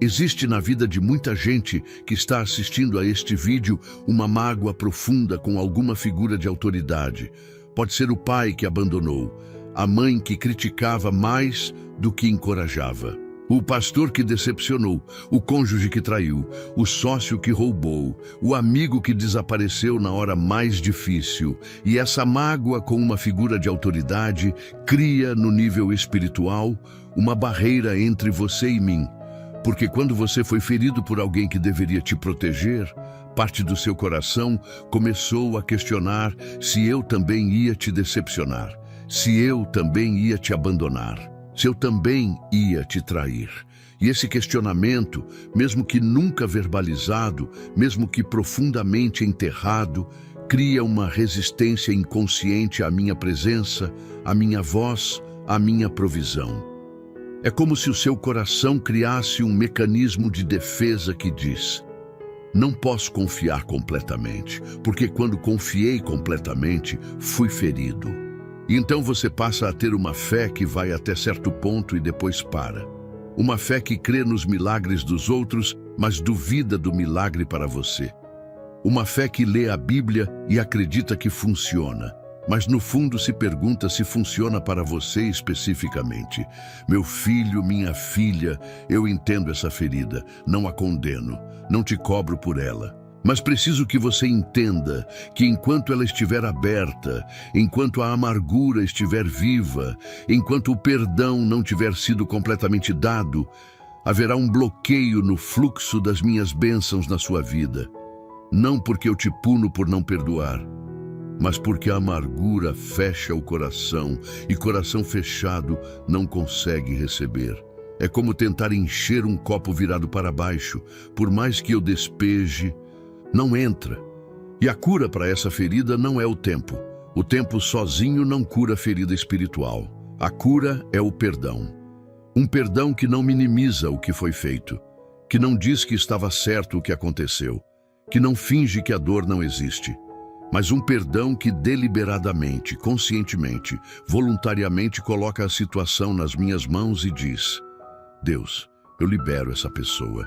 Existe na vida de muita gente que está assistindo a este vídeo uma mágoa profunda com alguma figura de autoridade. Pode ser o pai que abandonou, a mãe que criticava mais do que encorajava, o pastor que decepcionou, o cônjuge que traiu, o sócio que roubou, o amigo que desapareceu na hora mais difícil. E essa mágoa com uma figura de autoridade cria, no nível espiritual, uma barreira entre você e mim. Porque quando você foi ferido por alguém que deveria te proteger, parte do seu coração começou a questionar se eu também ia te decepcionar, se eu também ia te abandonar, se eu também ia te trair. E esse questionamento, mesmo que nunca verbalizado, mesmo que profundamente enterrado, cria uma resistência inconsciente à minha presença, à minha voz, à minha provisão. É como se o seu coração criasse um mecanismo de defesa que diz: não posso confiar completamente, porque quando confiei completamente, fui ferido. E então você passa a ter uma fé que vai até certo ponto e depois para. Uma fé que crê nos milagres dos outros, mas duvida do milagre para você. Uma fé que lê a Bíblia e acredita que funciona, mas no fundo se pergunta se funciona para você especificamente. Meu filho, minha filha, eu entendo essa ferida, não a condeno, não te cobro por ela. Mas preciso que você entenda que enquanto ela estiver aberta, enquanto a amargura estiver viva, enquanto o perdão não tiver sido completamente dado, haverá um bloqueio no fluxo das minhas bênçãos na sua vida. Não porque eu te puno por não perdoar, mas porque a amargura fecha o coração e coração fechado não consegue receber. É como tentar encher um copo virado para baixo, por mais que eu despeje, não entra. E a cura para essa ferida não é o tempo. O tempo sozinho não cura a ferida espiritual. A cura é o perdão. Um perdão que não minimiza o que foi feito, que não diz que estava certo o que aconteceu, que não finge que a dor não existe, mas um perdão que deliberadamente, conscientemente, voluntariamente coloca a situação nas minhas mãos e diz: Deus, eu libero essa pessoa.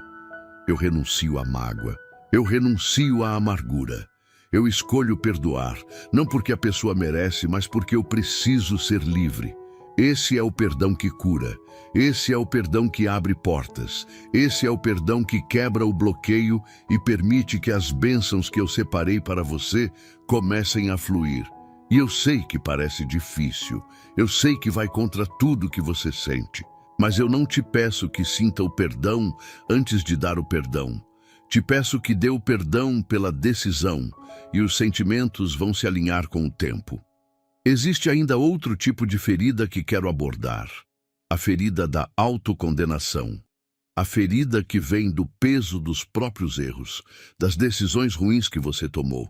Eu renuncio à mágoa. Eu renuncio à amargura. Eu escolho perdoar, não porque a pessoa merece, mas porque eu preciso ser livre. Esse é o perdão que cura. Esse é o perdão que abre portas. Esse é o perdão que quebra o bloqueio e permite que as bênçãos que eu separei para você comecem a fluir. E eu sei que parece difícil. Eu sei que vai contra tudo que você sente. Mas eu não te peço que sinta o perdão antes de dar o perdão. Te peço que dê o perdão pela decisão, e os sentimentos vão se alinhar com o tempo. Existe ainda outro tipo de ferida que quero abordar. A ferida da autocondenação. A ferida que vem do peso dos próprios erros, das decisões ruins que você tomou,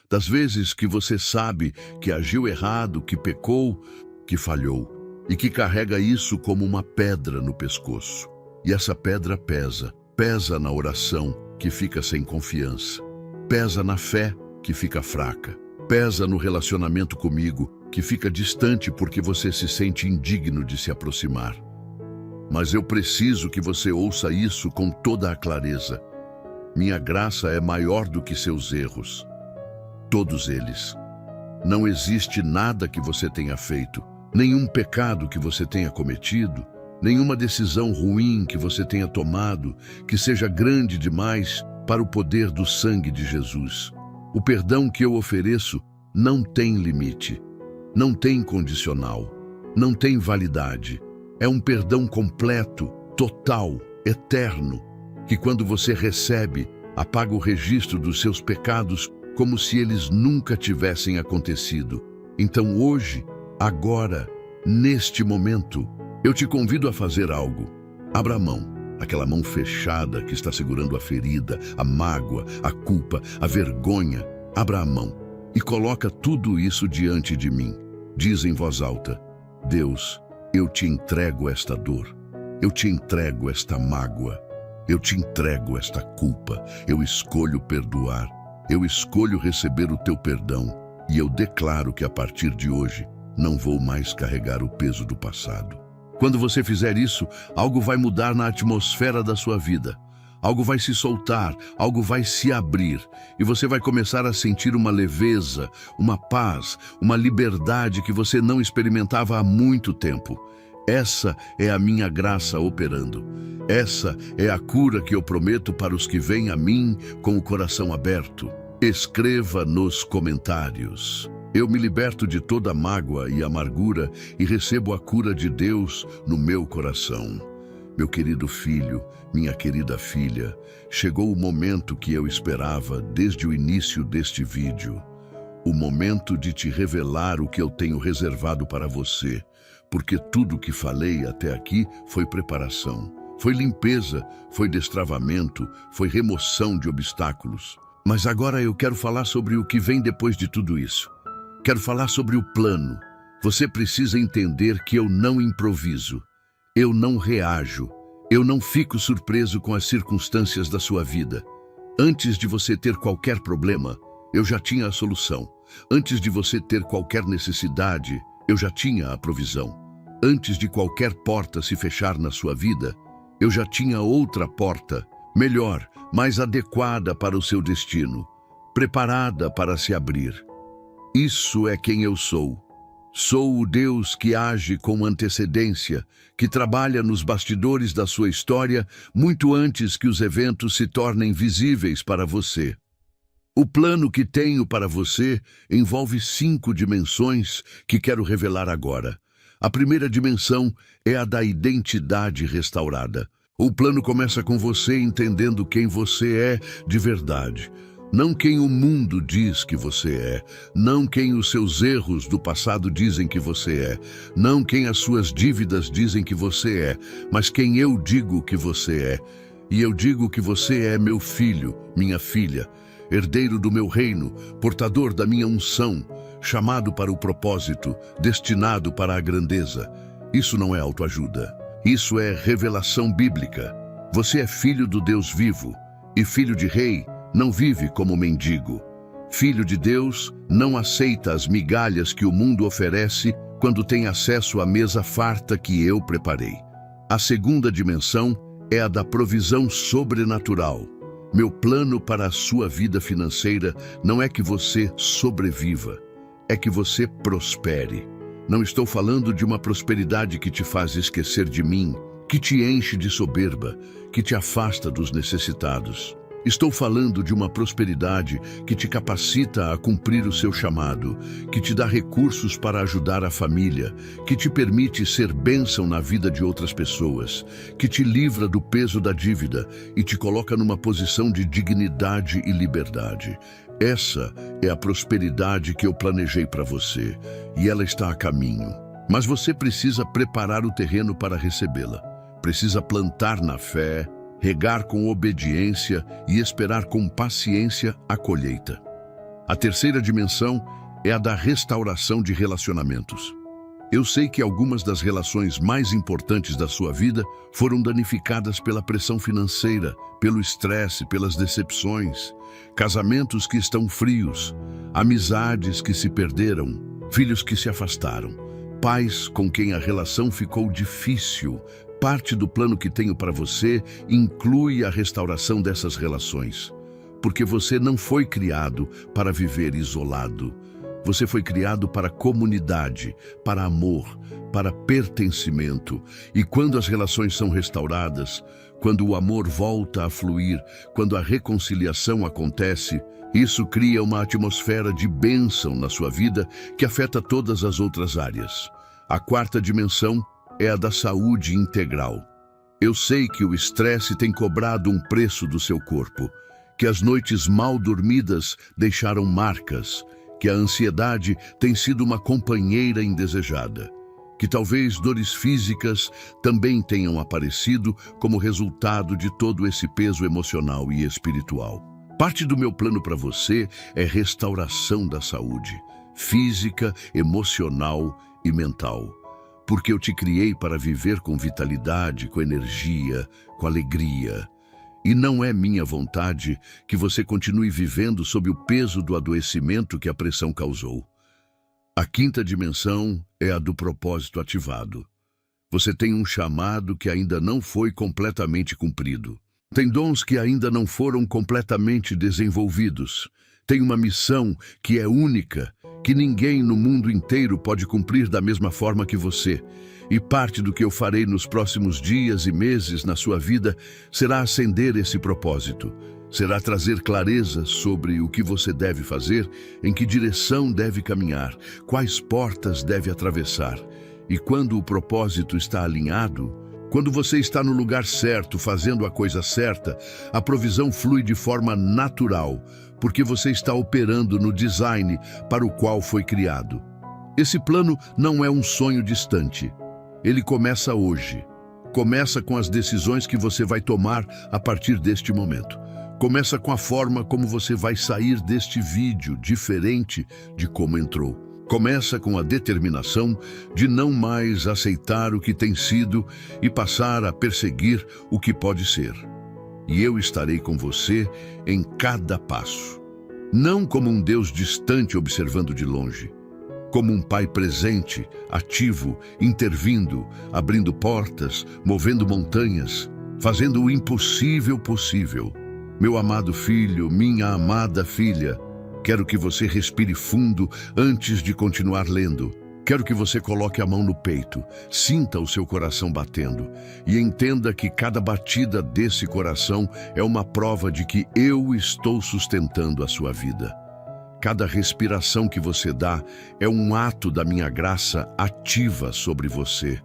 das vezes que você sabe que agiu errado, que pecou, que falhou, e que carrega isso como uma pedra no pescoço. E essa pedra pesa. Pesa na oração, que fica sem confiança. Pesa na fé, que fica fraca. Pesa no relacionamento comigo, que fica distante porque você se sente indigno de se aproximar. Mas eu preciso que você ouça isso com toda a clareza. Minha graça é maior do que seus erros. Todos eles. Não existe nada que você tenha feito, nenhum pecado que você tenha cometido, nenhuma decisão ruim que você tenha tomado que seja grande demais para o poder do sangue de Jesus. O perdão que eu ofereço não tem limite, não tem condicional, não tem validade. É um perdão completo, total, eterno, que quando você recebe, apaga o registro dos seus pecados como se eles nunca tivessem acontecido. Então hoje, agora, neste momento, eu te convido a fazer algo. Abra a mão, aquela mão fechada que está segurando a ferida, a mágoa, a culpa, a vergonha. Abra a mão e coloca tudo isso diante de mim. Diz em voz alta: Deus, eu te entrego esta dor. Eu te entrego esta mágoa. Eu te entrego esta culpa. Eu escolho perdoar. Eu escolho receber o teu perdão. E eu declaro que a partir de hoje não vou mais carregar o peso do passado. Quando você fizer isso, algo vai mudar na atmosfera da sua vida. Algo vai se soltar, algo vai se abrir, e você vai começar a sentir uma leveza, uma paz, uma liberdade que você não experimentava há muito tempo. Essa é a minha graça operando. Essa é a cura que eu prometo para os que vêm a mim com o coração aberto. Escreva nos comentários: eu me liberto de toda mágoa e amargura e recebo a cura de Deus no meu coração. Meu querido filho, minha querida filha, chegou o momento que eu esperava desde o início deste vídeo. O momento de te revelar o que eu tenho reservado para você, porque tudo que falei até aqui foi preparação, foi limpeza, foi destravamento, foi remoção de obstáculos. Mas agora eu quero falar sobre o que vem depois de tudo isso. Quero falar sobre o plano. Você precisa entender que eu não improviso. Eu não reajo. Eu não fico surpreso com as circunstâncias da sua vida. Antes de você ter qualquer problema, eu já tinha a solução. Antes de você ter qualquer necessidade, eu já tinha a provisão. Antes de qualquer porta se fechar na sua vida, eu já tinha outra porta, melhor, mais adequada para o seu destino, preparada para se abrir. Isso é quem eu sou. Sou o Deus que age com antecedência, que trabalha nos bastidores da sua história muito antes que os eventos se tornem visíveis para você. O plano que tenho para você envolve 5 dimensões que quero revelar agora. A primeira dimensão é a da identidade restaurada. O plano começa com você entendendo quem você é de verdade. Não quem o mundo diz que você é, não quem os seus erros do passado dizem que você é, não quem as suas dívidas dizem que você é, mas quem eu digo que você é. E eu digo que você é meu filho, minha filha, herdeiro do meu reino, portador da minha unção, chamado para o propósito, destinado para a grandeza. Isso não é autoajuda. Isso é revelação bíblica. Você é filho do Deus vivo, e filho de rei não vive como mendigo. Filho de Deus não aceita as migalhas que o mundo oferece quando tem acesso à mesa farta que eu preparei. A segunda dimensão é a da provisão sobrenatural. Meu plano para a sua vida financeira não é que você sobreviva, é que você prospere. Não estou falando de uma prosperidade que te faz esquecer de mim, que te enche de soberba, que te afasta dos necessitados. Estou falando de uma prosperidade que te capacita a cumprir o seu chamado, que te dá recursos para ajudar a família, que te permite ser bênção na vida de outras pessoas, que te livra do peso da dívida e te coloca numa posição de dignidade e liberdade. Essa é a prosperidade que eu planejei para você, e ela está a caminho. Mas você precisa preparar o terreno para recebê-la. Precisa plantar na fé, regar com obediência e esperar com paciência a colheita. A terceira dimensão é a da restauração de relacionamentos. Eu sei que algumas das relações mais importantes da sua vida foram danificadas pela pressão financeira, pelo estresse, pelas decepções, casamentos que estão frios, amizades que se perderam, filhos que se afastaram, pais com quem a relação ficou difícil. Parte do plano que tenho para você inclui a restauração dessas relações, porque você não foi criado para viver isolado. Você foi criado para comunidade, para amor, para pertencimento. E quando as relações são restauradas, quando o amor volta a fluir, quando a reconciliação acontece, isso cria uma atmosfera de bênção na sua vida que afeta todas as outras áreas. A quarta dimensão é a da saúde integral. Eu sei que o estresse tem cobrado um preço do seu corpo, que as noites mal dormidas deixaram marcas, que a ansiedade tem sido uma companheira indesejada, que talvez dores físicas também tenham aparecido como resultado de todo esse peso emocional e espiritual. Parte do meu plano para você é restauração da saúde, física, emocional e mental. Porque eu te criei para viver com vitalidade, com energia, com alegria. E não é minha vontade que você continue vivendo sob o peso do adoecimento que a pressão causou. A quinta dimensão é a do propósito ativado. Você tem um chamado que ainda não foi completamente cumprido. Tem dons que ainda não foram completamente desenvolvidos. Tem uma missão que é única, que ninguém no mundo inteiro pode cumprir da mesma forma que você. E parte do que eu farei nos próximos dias e meses na sua vida será acender esse propósito. Será trazer clareza sobre o que você deve fazer, em que direção deve caminhar, quais portas deve atravessar. E quando o propósito está alinhado, quando você está no lugar certo, fazendo a coisa certa, a provisão flui de forma natural, porque você está operando no design para o qual foi criado. Esse plano não é um sonho distante. Ele começa hoje. Começa com as decisões que você vai tomar a partir deste momento. Começa com a forma como você vai sair deste vídeo, diferente de como entrou. Começa com a determinação de não mais aceitar o que tem sido e passar a perseguir o que pode ser. E eu estarei com você em cada passo. Não como um Deus distante observando de longe, como um pai presente, ativo, intervindo, abrindo portas, movendo montanhas, fazendo o impossível possível. Meu amado filho, minha amada filha, quero que você respire fundo antes de continuar lendo. Quero que você coloque a mão no peito, sinta o seu coração batendo e entenda que cada batida desse coração é uma prova de que eu estou sustentando a sua vida. Cada respiração que você dá é um ato da minha graça ativa sobre você.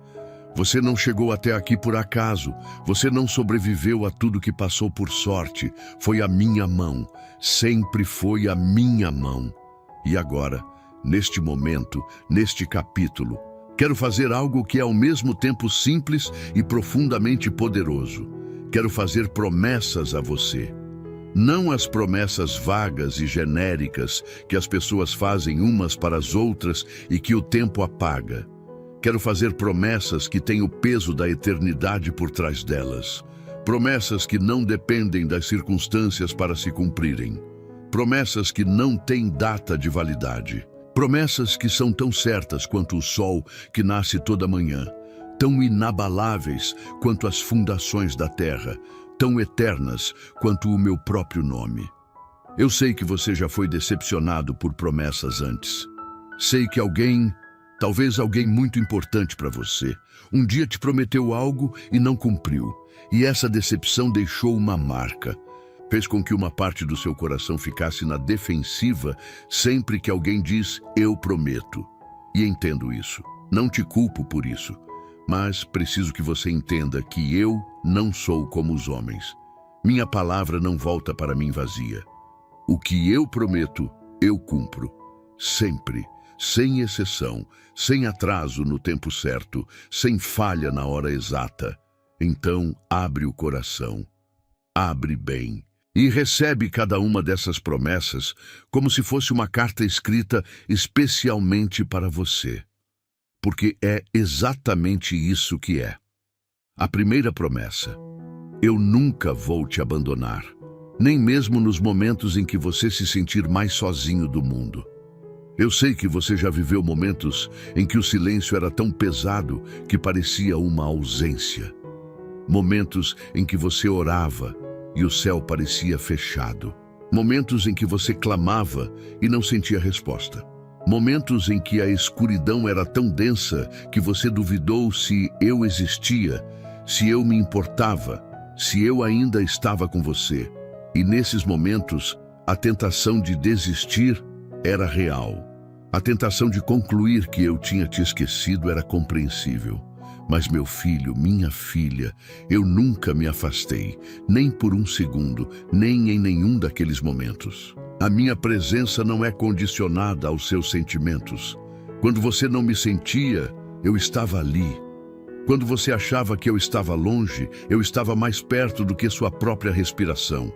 Você não chegou até aqui por acaso, você não sobreviveu a tudo que passou por sorte. Foi a minha mão, sempre foi a minha mão. E agora, neste momento, neste capítulo, quero fazer algo que é ao mesmo tempo simples e profundamente poderoso. Quero fazer promessas a você. Não as promessas vagas e genéricas que as pessoas fazem umas para as outras e que o tempo apaga. Quero fazer promessas que têm o peso da eternidade por trás delas. Promessas que não dependem das circunstâncias para se cumprirem. Promessas que não têm data de validade. Promessas que são tão certas quanto o sol que nasce toda manhã, tão inabaláveis quanto as fundações da terra, tão eternas quanto o meu próprio nome. Eu sei que você já foi decepcionado por promessas antes. Sei que alguém Talvez alguém muito importante para você. Um dia te prometeu algo e não cumpriu. E essa decepção deixou uma marca. Fez com que uma parte do seu coração ficasse na defensiva sempre que alguém diz, eu prometo. E entendo isso. Não te culpo por isso. Mas preciso que você entenda que eu não sou como os homens. Minha palavra não volta para mim vazia. O que eu prometo, eu cumpro. Sempre. Sem exceção, sem atraso no tempo certo, sem falha na hora exata. Então, abre o coração, abre bem e recebe cada uma dessas promessas como se fosse uma carta escrita especialmente para você. Porque é exatamente isso que é. A primeira promessa: eu nunca vou te abandonar, nem mesmo nos momentos em que você se sentir mais sozinho do mundo. Eu sei que você já viveu momentos em que o silêncio era tão pesado que parecia uma ausência. Momentos em que você orava e o céu parecia fechado. Momentos em que você clamava e não sentia resposta. Momentos em que a escuridão era tão densa que você duvidou se eu existia, se eu me importava, se eu ainda estava com você. E nesses momentos, a tentação de desistir era real. A tentação de concluir que eu tinha te esquecido era compreensível. Mas meu filho, minha filha, eu nunca me afastei, nem por um segundo, nem em nenhum daqueles momentos. A minha presença não é condicionada aos seus sentimentos. Quando você não me sentia, eu estava ali. Quando você achava que eu estava longe, eu estava mais perto do que sua própria respiração.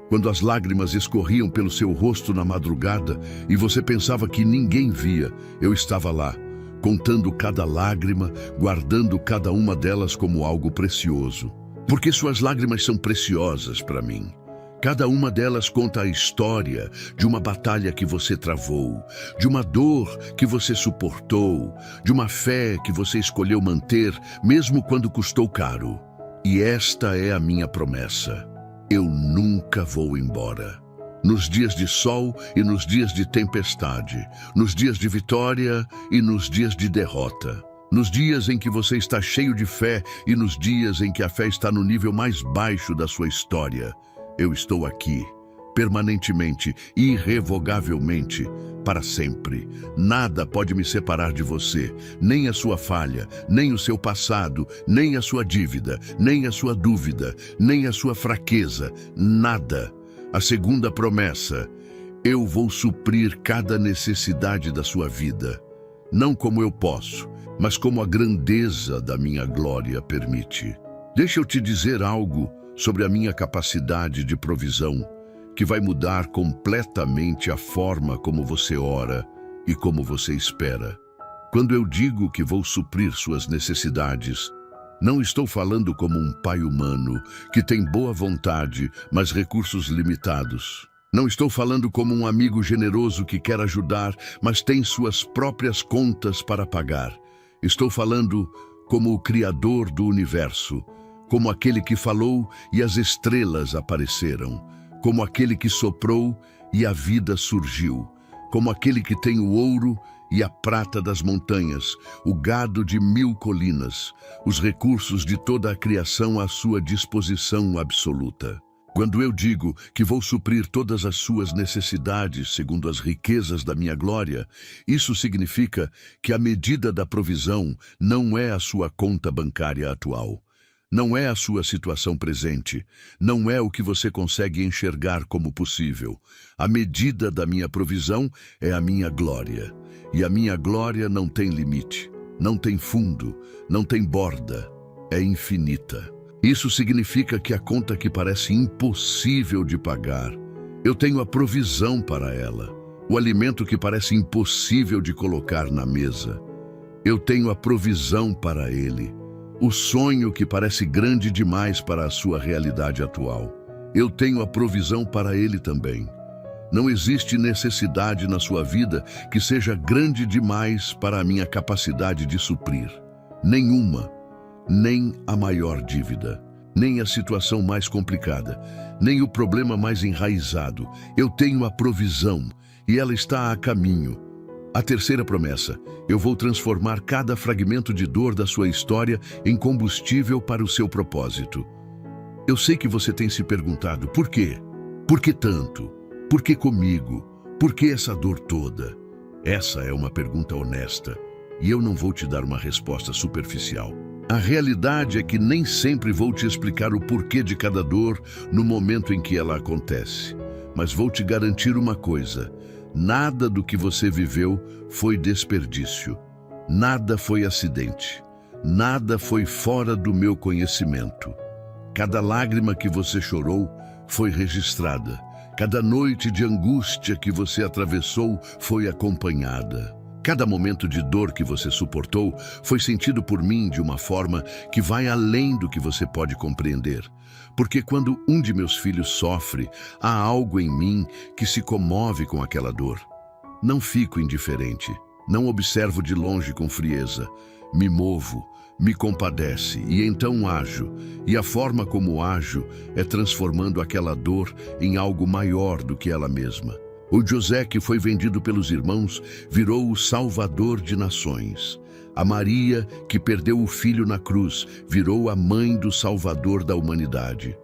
Quando as lágrimas escorriam pelo seu rosto na madrugada e você pensava que ninguém via, eu estava lá, contando cada lágrima, guardando cada uma delas como algo precioso. Porque suas lágrimas são preciosas para mim. Cada uma delas conta a história de uma batalha que você travou, de uma dor que você suportou, de uma fé que você escolheu manter, mesmo quando custou caro. E esta é a minha promessa. Eu nunca vou embora. Nos dias de sol e nos dias de tempestade, nos dias de vitória e nos dias de derrota, nos dias em que você está cheio de fé e nos dias em que a fé está no nível mais baixo da sua história, eu estou aqui, permanentemente, irrevogavelmente, para sempre. Nada pode me separar de você, nem a sua falha, nem o seu passado, nem a sua dívida, nem a sua dúvida, nem a sua fraqueza, nada. A segunda promessa: eu vou suprir cada necessidade da sua vida, não como eu posso, mas como a grandeza da minha glória permite. Deixa eu te dizer algo sobre a minha capacidade de provisão, que vai mudar completamente a forma como você ora e como você espera. Quando eu digo que vou suprir suas necessidades, não estou falando como um pai humano que tem boa vontade, mas recursos limitados. Não estou falando como um amigo generoso que quer ajudar, mas tem suas próprias contas para pagar. Estou falando como o Criador do universo, como aquele que falou e as estrelas apareceram, como aquele que soprou e a vida surgiu, como aquele que tem o ouro e a prata das montanhas, o gado de 1000 colinas, os recursos de toda a criação à sua disposição absoluta. Quando eu digo que vou suprir todas as suas necessidades segundo as riquezas da minha glória, isso significa que a medida da provisão não é a sua conta bancária atual. Não é a sua situação presente, não é o que você consegue enxergar como possível. A medida da minha provisão é a minha glória. E a minha glória não tem limite, não tem fundo, não tem borda, é infinita. Isso significa que a conta que parece impossível de pagar, eu tenho a provisão para ela. O alimento que parece impossível de colocar na mesa, eu tenho a provisão para ele. O sonho que parece grande demais para a sua realidade atual, eu tenho a provisão para ele também. Não existe necessidade na sua vida que seja grande demais para a minha capacidade de suprir. Nenhuma, nem a maior dívida, nem a situação mais complicada, nem o problema mais enraizado. Eu tenho a provisão e ela está a caminho. A terceira promessa: eu vou transformar cada fragmento de dor da sua história em combustível para o seu propósito. Eu sei que você tem se perguntado, por quê? Por que tanto? Por que comigo? Por que essa dor toda? Essa é uma pergunta honesta, e eu não vou te dar uma resposta superficial. A realidade é que nem sempre vou te explicar o porquê de cada dor no momento em que ela acontece. Mas vou te garantir uma coisa: nada do que você viveu foi desperdício. Nada foi acidente. Nada foi fora do meu conhecimento. Cada lágrima que você chorou foi registrada. Cada noite de angústia que você atravessou foi acompanhada. Cada momento de dor que você suportou foi sentido por mim de uma forma que vai além do que você pode compreender. Porque quando um de meus filhos sofre, há algo em mim que se comove com aquela dor. Não fico indiferente, não observo de longe com frieza. Me movo, me compadece e então ajo. E a forma como ajo é transformando aquela dor em algo maior do que ela mesma. O José, que foi vendido pelos irmãos, virou o salvador de nações. A Maria, que perdeu o filho na cruz, virou a mãe do salvador da humanidade.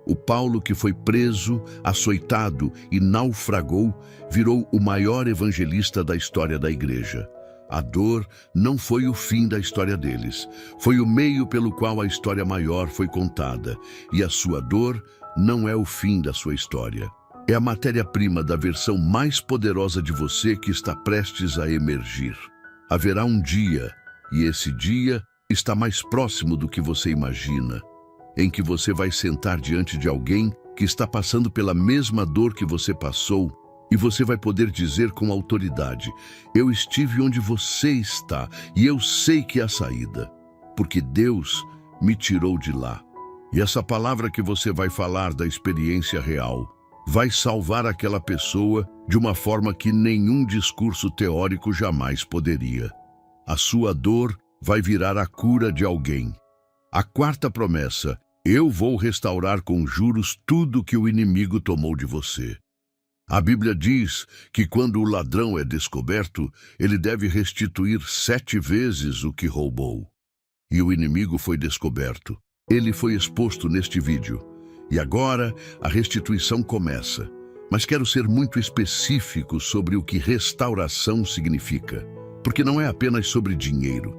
O Paulo, que foi preso, açoitado e naufragou, virou o maior evangelista da história da igreja. A dor não foi o fim da história deles, foi o meio pelo qual a história maior foi contada. E a sua dor não é o fim da sua história. É a matéria-prima da versão mais poderosa de você que está prestes a emergir. Haverá um dia, e esse dia está mais próximo do que você imagina, em que você vai sentar diante de alguém que está passando pela mesma dor que você passou, e você vai poder dizer com autoridade: eu estive onde você está, e eu sei que há saída, porque Deus me tirou de lá. E essa palavra que você vai falar da experiência real vai salvar aquela pessoa de uma forma que nenhum discurso teórico jamais poderia. A sua dor vai virar a cura de alguém. A quarta promessa: eu vou restaurar com juros tudo que o inimigo tomou de você. A Bíblia diz que quando o ladrão é descoberto, ele deve restituir 7 vezes o que roubou. E o inimigo foi descoberto. Ele foi exposto neste vídeo. E agora a restituição começa. Mas quero ser muito específico sobre o que restauração significa. Porque não é apenas sobre dinheiro.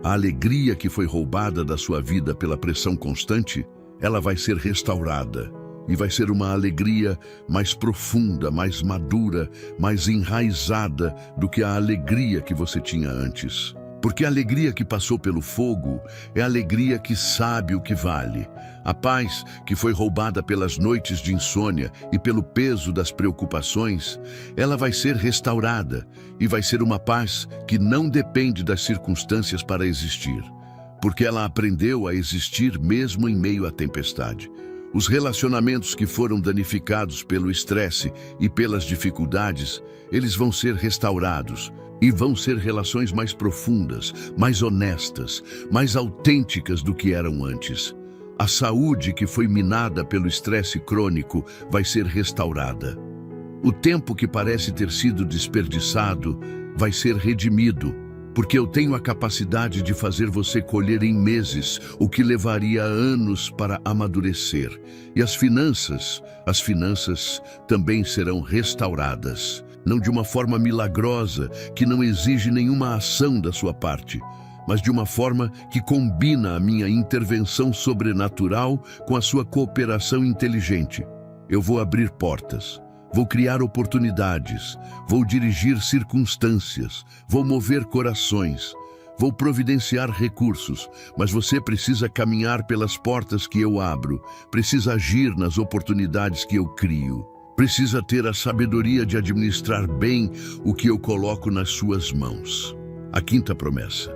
A alegria que foi roubada da sua vida pela pressão constante, ela vai ser restaurada. E vai ser uma alegria mais profunda, mais madura, mais enraizada do que a alegria que você tinha antes. Porque a alegria que passou pelo fogo é a alegria que sabe o que vale. A paz que foi roubada pelas noites de insônia e pelo peso das preocupações, ela vai ser restaurada e vai ser uma paz que não depende das circunstâncias para existir, porque ela aprendeu a existir mesmo em meio à tempestade. Os relacionamentos que foram danificados pelo estresse e pelas dificuldades, eles vão ser restaurados. E vão ser relações mais profundas, mais honestas, mais autênticas do que eram antes. A saúde que foi minada pelo estresse crônico vai ser restaurada. O tempo que parece ter sido desperdiçado vai ser redimido, porque eu tenho a capacidade de fazer você colher em meses o que levaria anos para amadurecer. E as finanças também serão restauradas. Não de uma forma milagrosa, que não exige nenhuma ação da sua parte, mas de uma forma que combina a minha intervenção sobrenatural com a sua cooperação inteligente. Eu vou abrir portas, vou criar oportunidades, vou dirigir circunstâncias, vou mover corações, vou providenciar recursos, mas você precisa caminhar pelas portas que eu abro, precisa agir nas oportunidades que eu crio. Precisa ter a sabedoria de administrar bem o que eu coloco nas suas mãos. A quinta promessa: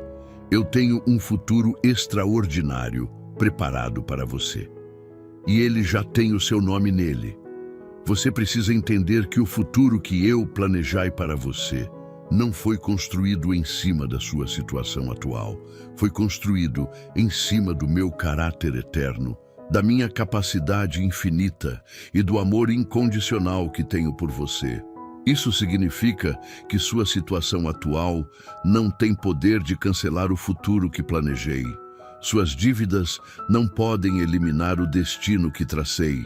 eu tenho um futuro extraordinário preparado para você. E ele já tem o seu nome nele. Você precisa entender que o futuro que eu planejei para você não foi construído em cima da sua situação atual. Foi construído em cima do meu caráter eterno, da minha capacidade infinita e do amor incondicional que tenho por você. Isso significa que sua situação atual não tem poder de cancelar o futuro que planejei. Suas dívidas não podem eliminar o destino que tracei.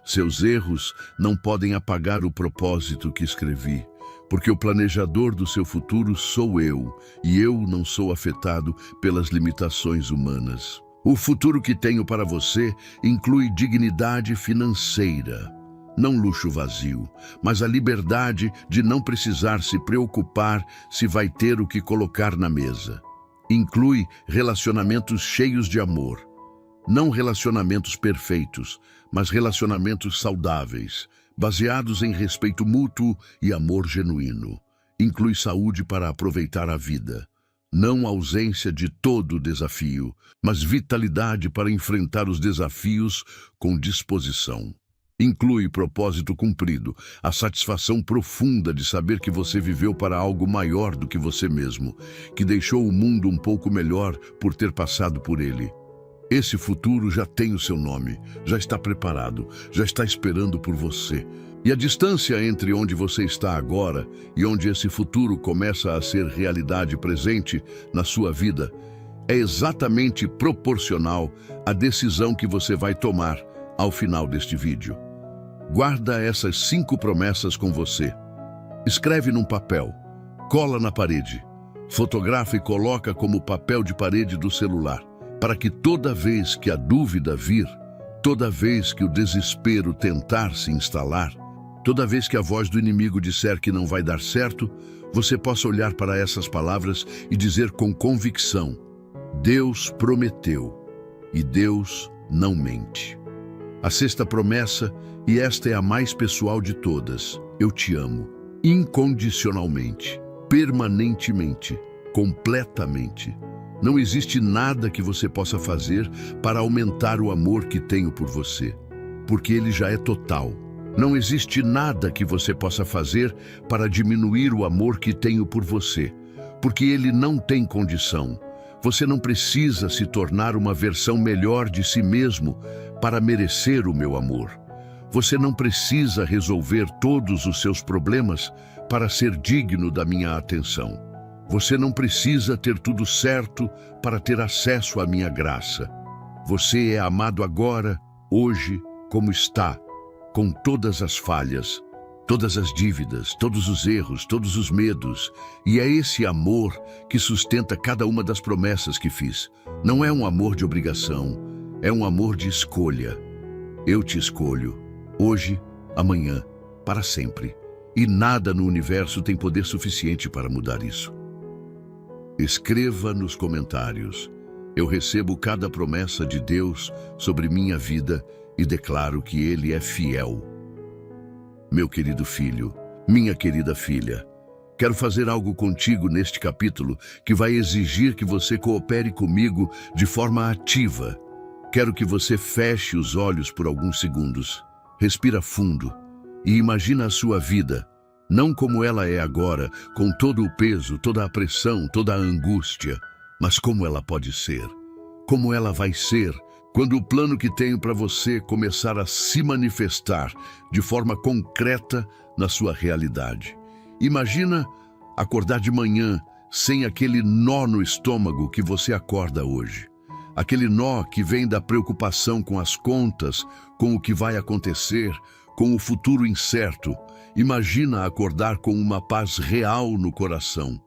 Seus erros não podem apagar o propósito que escrevi, porque o planejador do seu futuro sou eu, e eu não sou afetado pelas limitações humanas. O futuro que tenho para você inclui dignidade financeira. Não luxo vazio, mas a liberdade de não precisar se preocupar se vai ter o que colocar na mesa. Inclui relacionamentos cheios de amor. Não relacionamentos perfeitos, mas relacionamentos saudáveis, baseados em respeito mútuo e amor genuíno. Inclui saúde para aproveitar a vida. Não ausência de todo desafio, mas vitalidade para enfrentar os desafios com disposição. Inclui propósito cumprido, a satisfação profunda de saber que você viveu para algo maior do que você mesmo, que deixou o mundo um pouco melhor por ter passado por ele. Esse futuro já tem o seu nome, já está preparado, já está esperando por você. E a distância entre onde você está agora e onde esse futuro começa a ser realidade presente na sua vida é exatamente proporcional à decisão que você vai tomar ao final deste vídeo. Guarda essas 5 promessas com você. Escreve num papel, cola na parede, fotografa e coloca como papel de parede do celular, para que toda vez que a dúvida vir, toda vez que o desespero tentar se instalar, toda vez que a voz do inimigo disser que não vai dar certo, você possa olhar para essas palavras e dizer com convicção: Deus prometeu e Deus não mente. A 6ª promessa, e esta é a mais pessoal de todas: eu te amo, incondicionalmente, permanentemente, completamente. Não existe nada que você possa fazer para aumentar o amor que tenho por você, porque ele já é total. Não existe nada que você possa fazer para diminuir o amor que tenho por você, porque ele não tem condição. Você não precisa se tornar uma versão melhor de si mesmo para merecer o meu amor. Você não precisa resolver todos os seus problemas para ser digno da minha atenção. Você não precisa ter tudo certo para ter acesso à minha graça. Você é amado agora, hoje, como está, com todas as falhas, todas as dívidas, todos os erros, todos os medos. E é esse amor que sustenta cada uma das promessas que fiz. Não é um amor de obrigação, é um amor de escolha. Eu te escolho, hoje, amanhã, para sempre. E nada no universo tem poder suficiente para mudar isso. Escreva nos comentários: eu recebo cada promessa de Deus sobre minha vida e declaro que Ele é fiel. Meu querido filho, minha querida filha, quero fazer algo contigo neste capítulo que vai exigir que você coopere comigo de forma ativa. Quero que você feche os olhos por alguns segundos, respira fundo e imagina a sua vida, não como ela é agora, com todo o peso, toda a pressão, toda a angústia, mas como ela pode ser, como ela vai ser quando o plano que tenho para você começar a se manifestar de forma concreta na sua realidade. Imagina acordar de manhã sem aquele nó no estômago que você acorda hoje. Aquele nó que vem da preocupação com as contas, com o que vai acontecer, com o futuro incerto. Imagina acordar com uma paz real no coração.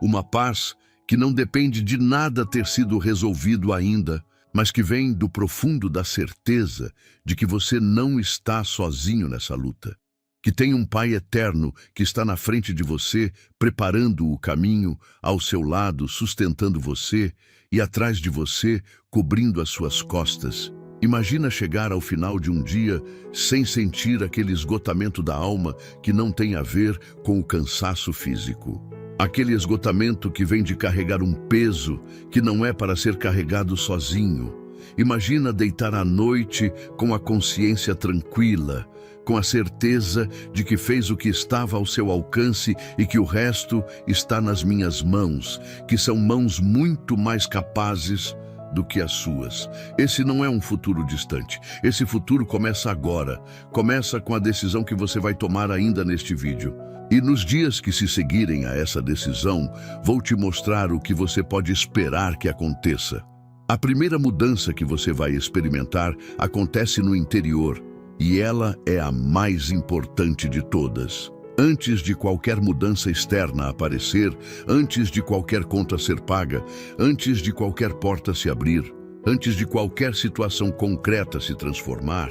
Uma paz que não depende de nada ter sido resolvido ainda, mas que vem do profundo da certeza de que você não está sozinho nessa luta. Que tem um Pai eterno que está na frente de você, preparando o caminho, ao seu lado, sustentando você, e atrás de você, cobrindo as suas costas. Imagina chegar ao final de um dia sem sentir aquele esgotamento da alma que não tem a ver com o cansaço físico. Aquele esgotamento que vem de carregar um peso que não é para ser carregado sozinho. Imagina deitar à noite com a consciência tranquila, com a certeza de que fez o que estava ao seu alcance e que o resto está nas minhas mãos, que são mãos muito mais capazes do que as suas. Esse não é um futuro distante. Esse futuro começa agora. Começa com a decisão que você vai tomar ainda neste vídeo. E nos dias que se seguirem a essa decisão, vou te mostrar o que você pode esperar que aconteça. A primeira mudança que você vai experimentar acontece no interior, e ela é a mais importante de todas. Antes de qualquer mudança externa aparecer, antes de qualquer conta ser paga, antes de qualquer porta se abrir, antes de qualquer situação concreta se transformar,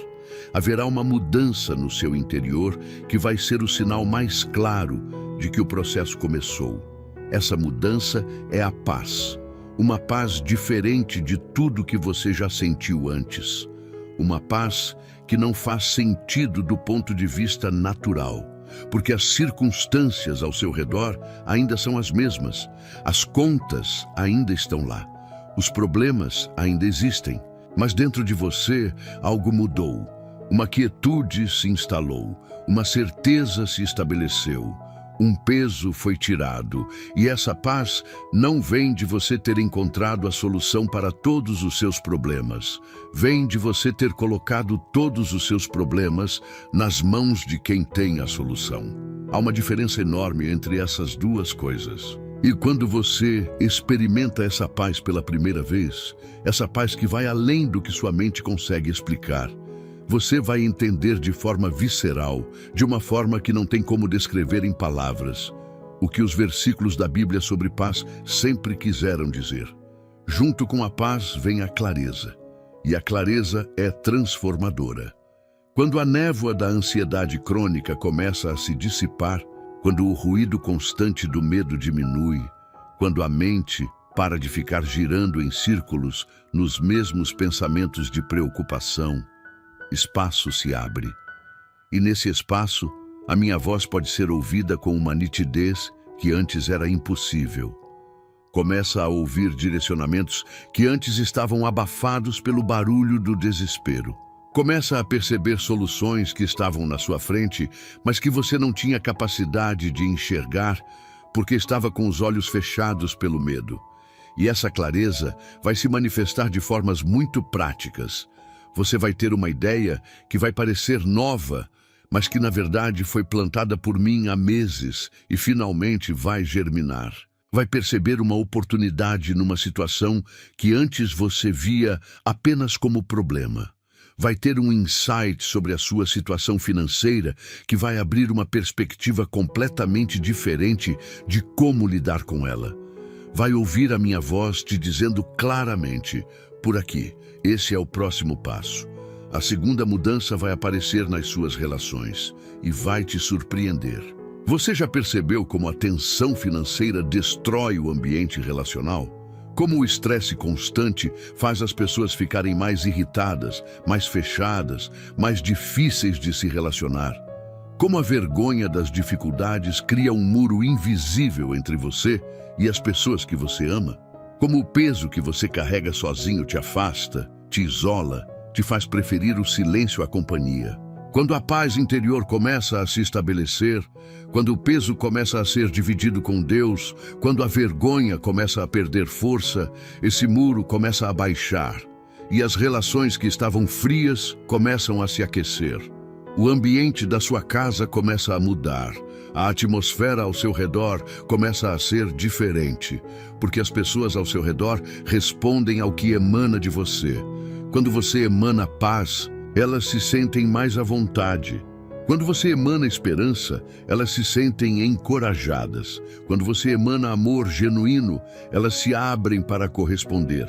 haverá uma mudança no seu interior que vai ser o sinal mais claro de que o processo começou. Essa mudança é a paz. Uma paz diferente de tudo que você já sentiu antes. Uma paz que não faz sentido do ponto de vista natural, porque as circunstâncias ao seu redor ainda são as mesmas. As contas ainda estão lá. Os problemas ainda existem. Mas dentro de você, algo mudou. Uma quietude se instalou. Uma certeza se estabeleceu. Um peso foi tirado. E essa paz não vem de você ter encontrado a solução para todos os seus problemas. Vem de você ter colocado todos os seus problemas nas mãos de quem tem a solução. Há uma diferença enorme entre essas duas coisas. E quando você experimenta essa paz pela primeira vez, essa paz que vai além do que sua mente consegue explicar, você vai entender de forma visceral, de uma forma que não tem como descrever em palavras, o que os versículos da Bíblia sobre paz sempre quiseram dizer. Junto com a paz vem a clareza, e a clareza é transformadora. Quando a névoa da ansiedade crônica começa a se dissipar, quando o ruído constante do medo diminui, quando a mente para de ficar girando em círculos nos mesmos pensamentos de preocupação, espaço se abre. E nesse espaço, a minha voz pode ser ouvida com uma nitidez que antes era impossível. Começa a ouvir direcionamentos que antes estavam abafados pelo barulho do desespero. Começa a perceber soluções que estavam na sua frente, mas que você não tinha capacidade de enxergar porque estava com os olhos fechados pelo medo. E essa clareza vai se manifestar de formas muito práticas. Você vai ter uma ideia que vai parecer nova, mas que na verdade foi plantada por mim há meses e finalmente vai germinar. Vai perceber uma oportunidade numa situação que antes você via apenas como problema. Vai ter um insight sobre a sua situação financeira que vai abrir uma perspectiva completamente diferente de como lidar com ela. Vai ouvir a minha voz te dizendo claramente, por aqui, esse é o próximo passo. A segunda mudança vai aparecer nas suas relações e vai te surpreender. Você já percebeu como a tensão financeira destrói o ambiente relacional? Como o estresse constante faz as pessoas ficarem mais irritadas, mais fechadas, mais difíceis de se relacionar? Como a vergonha das dificuldades cria um muro invisível entre você e as pessoas que você ama? Como o peso que você carrega sozinho te afasta, te isola, te faz preferir o silêncio à companhia? Quando a paz interior começa a se estabelecer, quando o peso começa a ser dividido com Deus, quando a vergonha começa a perder força, esse muro começa a baixar e as relações que estavam frias começam a se aquecer. O ambiente da sua casa começa a mudar. A atmosfera ao seu redor começa a ser diferente, porque as pessoas ao seu redor respondem ao que emana de você. Quando você emana paz, elas se sentem mais à vontade. Quando você emana esperança, elas se sentem encorajadas. Quando você emana amor genuíno, elas se abrem para corresponder.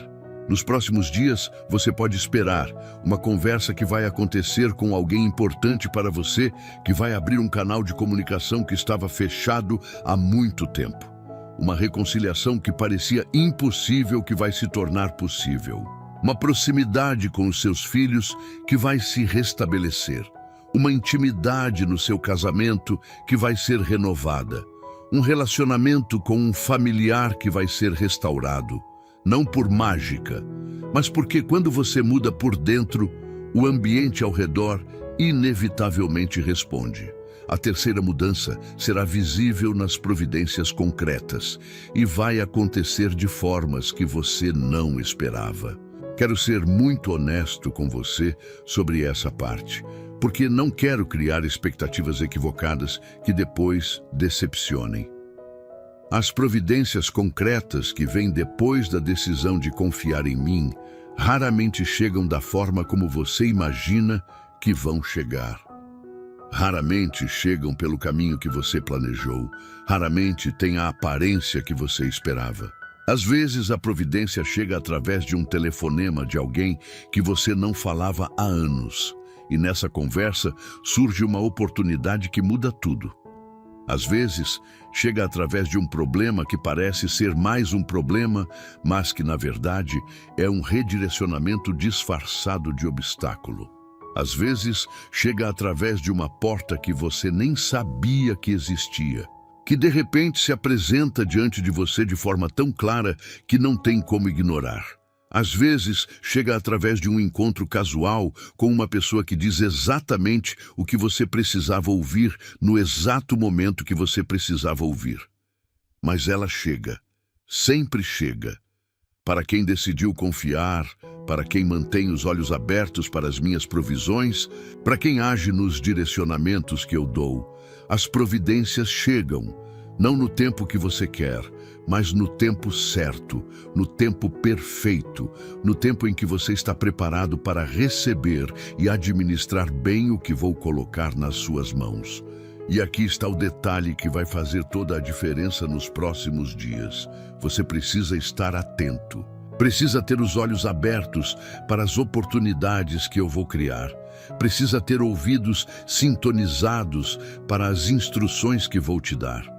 Nos próximos dias, você pode esperar uma conversa que vai acontecer com alguém importante para você, que vai abrir um canal de comunicação que estava fechado há muito tempo. Uma reconciliação que parecia impossível que vai se tornar possível. Uma proximidade com os seus filhos que vai se restabelecer. Uma intimidade no seu casamento que vai ser renovada. Um relacionamento com um familiar que vai ser restaurado. Não por mágica, mas porque quando você muda por dentro, o ambiente ao redor inevitavelmente responde. A terceira mudança será visível nas providências concretas e vai acontecer de formas que você não esperava. Quero ser muito honesto com você sobre essa parte, porque não quero criar expectativas equivocadas que depois decepcionem. As providências concretas que vêm depois da decisão de confiar em mim raramente chegam da forma como você imagina que vão chegar. Raramente chegam pelo caminho que você planejou, raramente têm a aparência que você esperava. Às vezes a providência chega através de um telefonema de alguém que você não falava há anos, e nessa conversa surge uma oportunidade que muda tudo. Às vezes, chega através de um problema que parece ser mais um problema, mas que, na verdade, é um redirecionamento disfarçado de obstáculo. Às vezes, chega através de uma porta que você nem sabia que existia, que de repente se apresenta diante de você de forma tão clara que não tem como ignorar. Às vezes, chega através de um encontro casual com uma pessoa que diz exatamente o que você precisava ouvir no exato momento que você precisava ouvir. Mas ela chega, sempre chega. Para quem decidiu confiar, para quem mantém os olhos abertos para as minhas provisões, para quem age nos direcionamentos que eu dou, as providências chegam, não no tempo que você quer, mas no tempo certo, no tempo perfeito, no tempo em que você está preparado para receber e administrar bem o que vou colocar nas suas mãos. E aqui está o detalhe que vai fazer toda a diferença nos próximos dias. Você precisa estar atento. Precisa ter os olhos abertos para as oportunidades que eu vou criar. Precisa ter ouvidos sintonizados para as instruções que vou te dar.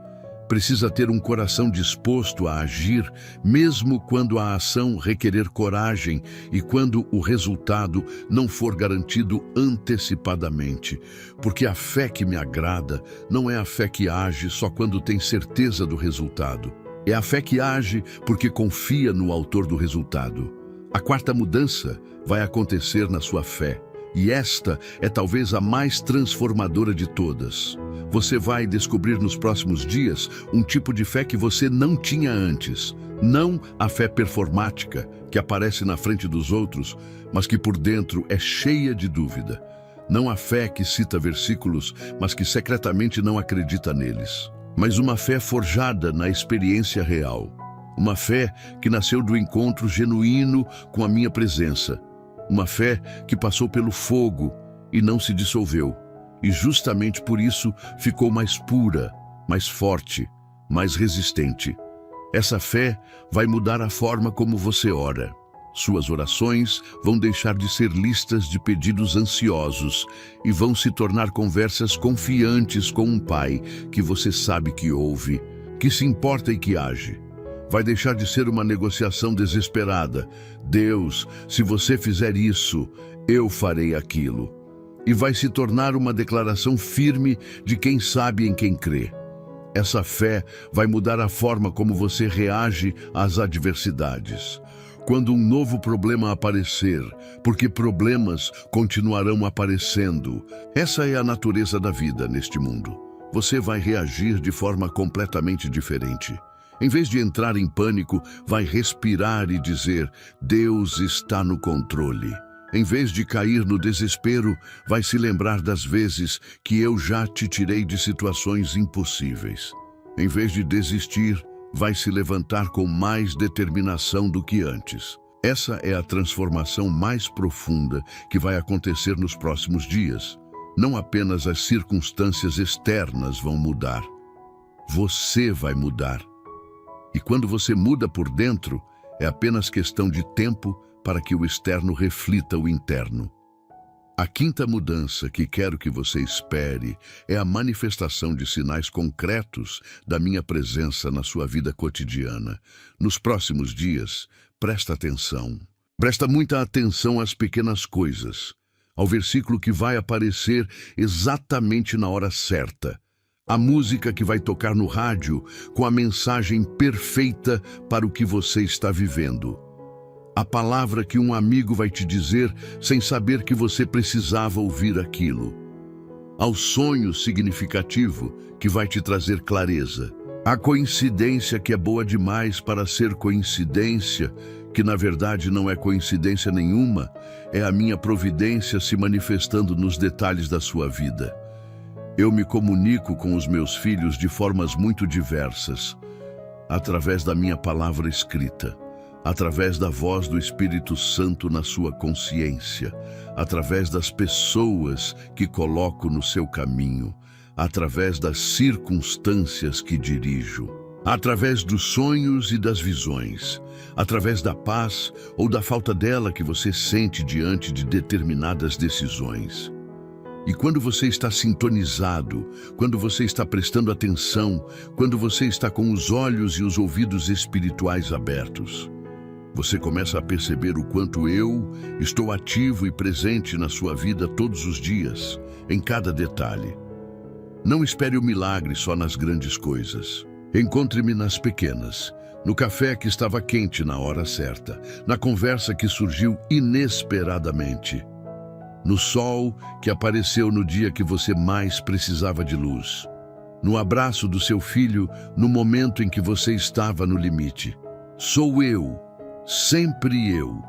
Precisa ter um coração disposto a agir, mesmo quando a ação requerer coragem e quando o resultado não for garantido antecipadamente. Porque a fé que me agrada não é a fé que age só quando tem certeza do resultado. É a fé que age porque confia no autor do resultado. A quarta mudança vai acontecer na sua fé. E esta é talvez a mais transformadora de todas. Você vai descobrir nos próximos dias um tipo de fé que você não tinha antes. Não a fé performática, que aparece na frente dos outros, mas que por dentro é cheia de dúvida. Não a fé que cita versículos, mas que secretamente não acredita neles. Mas uma fé forjada na experiência real. Uma fé que nasceu do encontro genuíno com a minha presença. Uma fé que passou pelo fogo e não se dissolveu. E justamente por isso ficou mais pura, mais forte, mais resistente. Essa fé vai mudar a forma como você ora. Suas orações vão deixar de ser listas de pedidos ansiosos e vão se tornar conversas confiantes com um pai que você sabe que ouve, que se importa e que age. Vai deixar de ser uma negociação desesperada. Deus, se você fizer isso, eu farei aquilo. E vai se tornar uma declaração firme de quem sabe em quem crê. Essa fé vai mudar a forma como você reage às adversidades. Quando um novo problema aparecer, porque problemas continuarão aparecendo. Essa é a natureza da vida neste mundo. Você vai reagir de forma completamente diferente. Em vez de entrar em pânico, vai respirar e dizer: Deus está no controle. Em vez de cair no desespero, vai se lembrar das vezes que eu já te tirei de situações impossíveis. Em vez de desistir, vai se levantar com mais determinação do que antes. Essa é a transformação mais profunda que vai acontecer nos próximos dias. Não apenas as circunstâncias externas vão mudar. Você vai mudar. E quando você muda por dentro, é apenas questão de tempo para que o externo reflita o interno. A quinta mudança que quero que você espere é a manifestação de sinais concretos da minha presença na sua vida cotidiana. Nos próximos dias, presta atenção. Presta muita atenção às pequenas coisas, ao versículo que vai aparecer exatamente na hora certa. A música que vai tocar no rádio com a mensagem perfeita para o que você está vivendo. A palavra que um amigo vai te dizer sem saber que você precisava ouvir aquilo. Ao sonho significativo que vai te trazer clareza. A coincidência que é boa demais para ser coincidência, que na verdade não é coincidência nenhuma, é a minha providência se manifestando nos detalhes da sua vida. Eu me comunico com os meus filhos de formas muito diversas, através da minha palavra escrita, através da voz do Espírito Santo na sua consciência, através das pessoas que coloco no seu caminho, através das circunstâncias que dirijo, através dos sonhos e das visões, através da paz ou da falta dela que você sente diante de determinadas decisões. E quando você está sintonizado, quando você está prestando atenção, quando você está com os olhos e os ouvidos espirituais abertos, você começa a perceber o quanto eu estou ativo e presente na sua vida todos os dias, em cada detalhe. Não espere o milagre só nas grandes coisas. Encontre-me nas pequenas, no café que estava quente na hora certa, na conversa que surgiu inesperadamente, no sol que apareceu no dia que você mais precisava de luz, no abraço do seu filho no momento em que você estava no limite. Sou eu, sempre eu,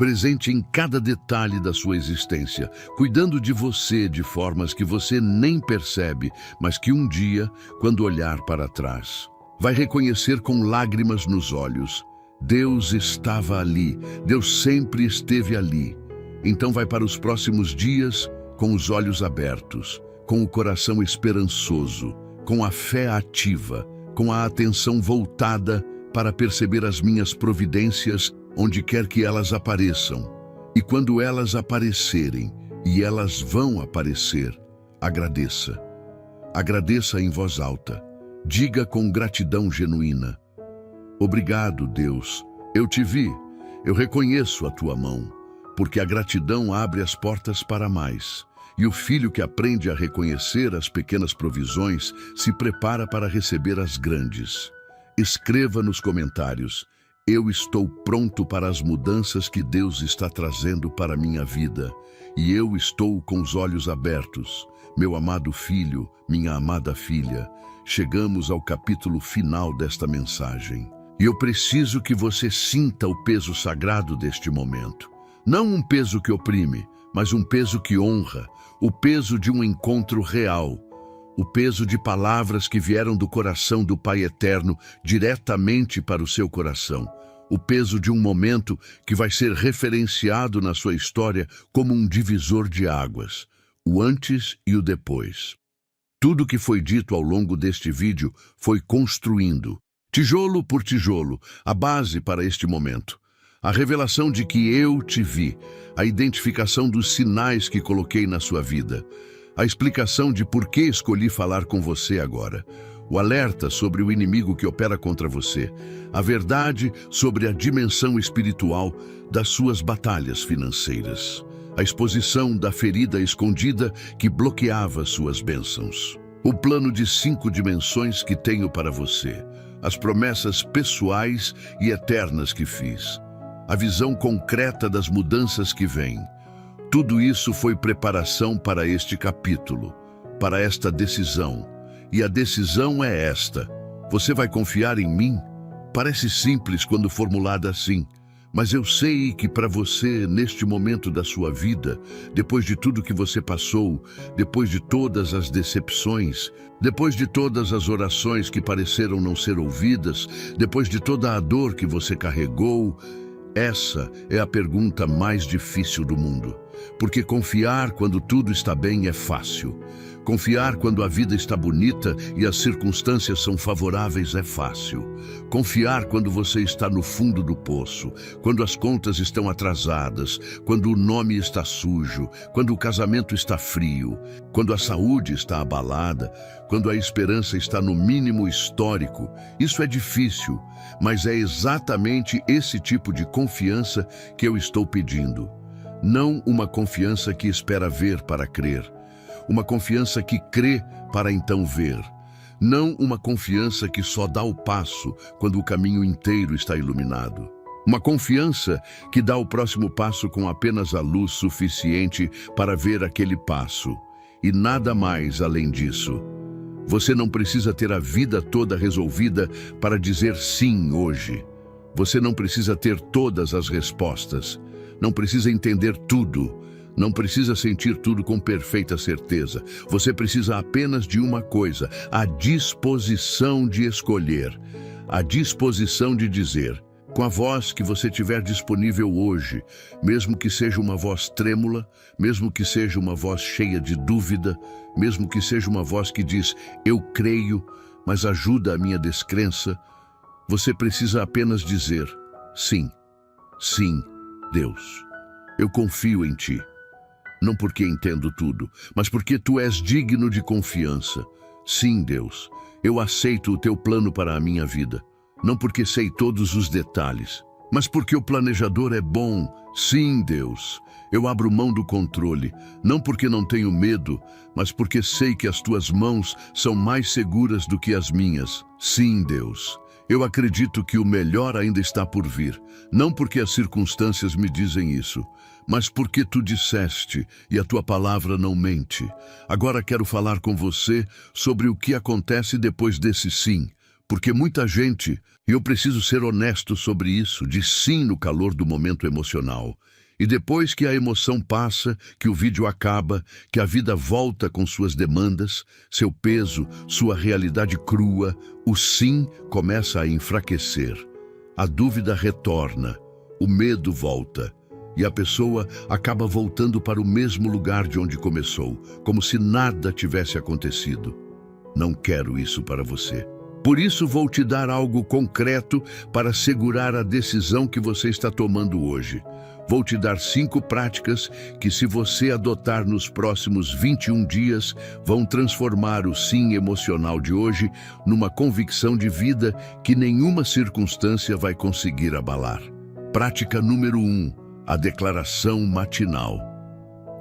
presente em cada detalhe da sua existência, cuidando de você de formas que você nem percebe, mas que um dia, quando olhar para trás, vai reconhecer com lágrimas nos olhos. Deus estava ali, Deus sempre esteve ali. Então vai para os próximos dias com os olhos abertos, com o coração esperançoso, com a fé ativa, com a atenção voltada para perceber as minhas providências onde quer que elas apareçam. E quando elas aparecerem, e elas vão aparecer, agradeça. Agradeça em voz alta. Diga com gratidão genuína: obrigado, Deus, eu te vi, eu reconheço a tua mão. Porque a gratidão abre as portas para mais. E o filho que aprende a reconhecer as pequenas provisões se prepara para receber as grandes. Escreva nos comentários: eu estou pronto para as mudanças que Deus está trazendo para a minha vida. E eu estou com os olhos abertos. Meu amado filho, minha amada filha, chegamos ao capítulo final desta mensagem. E eu preciso que você sinta o peso sagrado deste momento. Não um peso que oprime, mas um peso que honra, o peso de um encontro real, o peso de palavras que vieram do coração do Pai Eterno diretamente para o seu coração, o peso de um momento que vai ser referenciado na sua história como um divisor de águas, o antes e o depois. Tudo que foi dito ao longo deste vídeo foi construindo, tijolo por tijolo, a base para este momento. A revelação de que eu te vi, a identificação dos sinais que coloquei na sua vida, a explicação de por que escolhi falar com você agora, o alerta sobre o inimigo que opera contra você, a verdade sobre a dimensão espiritual das suas batalhas financeiras, a exposição da ferida escondida que bloqueava suas bênçãos, o plano de 5 dimensões que tenho para você, as promessas pessoais e eternas que fiz, a visão concreta das mudanças que vêm. Tudo isso foi preparação para este capítulo, para esta decisão. E a decisão é esta: você vai confiar em mim? Parece simples quando formulada assim, mas eu sei que para você, neste momento da sua vida, depois de tudo que você passou, depois de todas as decepções, depois de todas as orações que pareceram não ser ouvidas, depois de toda a dor que você carregou, essa é a pergunta mais difícil do mundo, porque confiar quando tudo está bem é fácil. Confiar quando a vida está bonita e as circunstâncias são favoráveis é fácil. Confiar quando você está no fundo do poço, quando as contas estão atrasadas, quando o nome está sujo, quando o casamento está frio, quando a saúde está abalada, quando a esperança está no mínimo histórico. Isso é difícil, mas é exatamente esse tipo de confiança que eu estou pedindo. Não uma confiança que espera ver para crer. Uma confiança que crê para então ver. Não uma confiança que só dá o passo quando o caminho inteiro está iluminado. Uma confiança que dá o próximo passo com apenas a luz suficiente para ver aquele passo. E nada mais além disso. Você não precisa ter a vida toda resolvida para dizer sim hoje. Você não precisa ter todas as respostas, não precisa entender tudo, não precisa sentir tudo com perfeita certeza. Você precisa apenas de uma coisa: a disposição de escolher, a disposição de dizer, com a voz que você tiver disponível hoje, mesmo que seja uma voz trêmula, mesmo que seja uma voz cheia de dúvida, mesmo que seja uma voz que diz, eu creio, mas ajuda a minha descrença, você precisa apenas dizer, sim, sim, Deus, eu confio em Ti. Não porque entendo tudo, mas porque Tu és digno de confiança. Sim, Deus, eu aceito o Teu plano para a minha vida. Não porque sei todos os detalhes, mas porque o planejador é bom. Sim, Deus, eu abro mão do controle, não porque não tenho medo, mas porque sei que as Tuas mãos são mais seguras do que as minhas. Sim, Deus, eu acredito que o melhor ainda está por vir, não porque as circunstâncias me dizem isso, mas porque Tu disseste e a Tua palavra não mente. Agora quero falar com você sobre o que acontece depois desse sim. Porque muita gente, e eu preciso ser honesto sobre isso, diz sim no calor do momento emocional. E depois que a emoção passa, que o vídeo acaba, que a vida volta com suas demandas, seu peso, sua realidade crua, o sim começa a enfraquecer. A dúvida retorna, o medo volta. E a pessoa acaba voltando para o mesmo lugar de onde começou, como se nada tivesse acontecido. Não quero isso para você. Por isso vou te dar algo concreto para segurar a decisão que você está tomando hoje. Vou te dar 5 práticas que, se você adotar nos próximos 21 dias, vão transformar o sim emocional de hoje numa convicção de vida que nenhuma circunstância vai conseguir abalar. Prática número 1, a declaração matinal.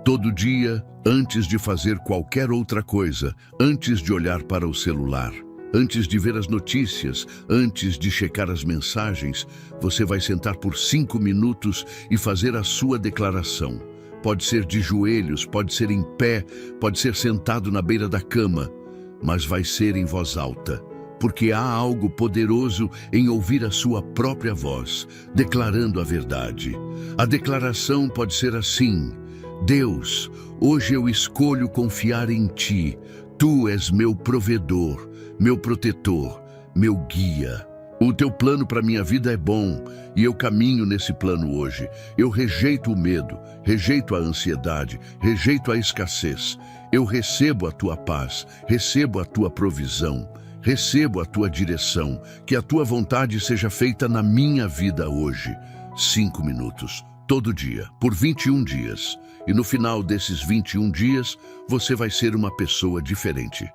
Todo dia, antes de fazer qualquer outra coisa, antes de olhar para o celular, antes de ver as notícias, antes de checar as mensagens, você vai sentar por 5 minutos e fazer a sua declaração. Pode ser de joelhos, pode ser em pé, pode ser sentado na beira da cama, mas vai ser em voz alta, porque há algo poderoso em ouvir a sua própria voz, declarando a verdade. A declaração pode ser assim: Deus, hoje eu escolho confiar em Ti. Tu és meu provedor, meu protetor, meu guia. O Teu plano para minha vida é bom e eu caminho nesse plano hoje. Eu rejeito o medo, rejeito a ansiedade, rejeito a escassez. Eu recebo a Tua paz, recebo a Tua provisão, recebo a Tua direção. Que a Tua vontade seja feita na minha vida hoje. 5 minutos, todo dia, por 21 dias. E no final desses 21 dias, você vai ser uma pessoa diferente.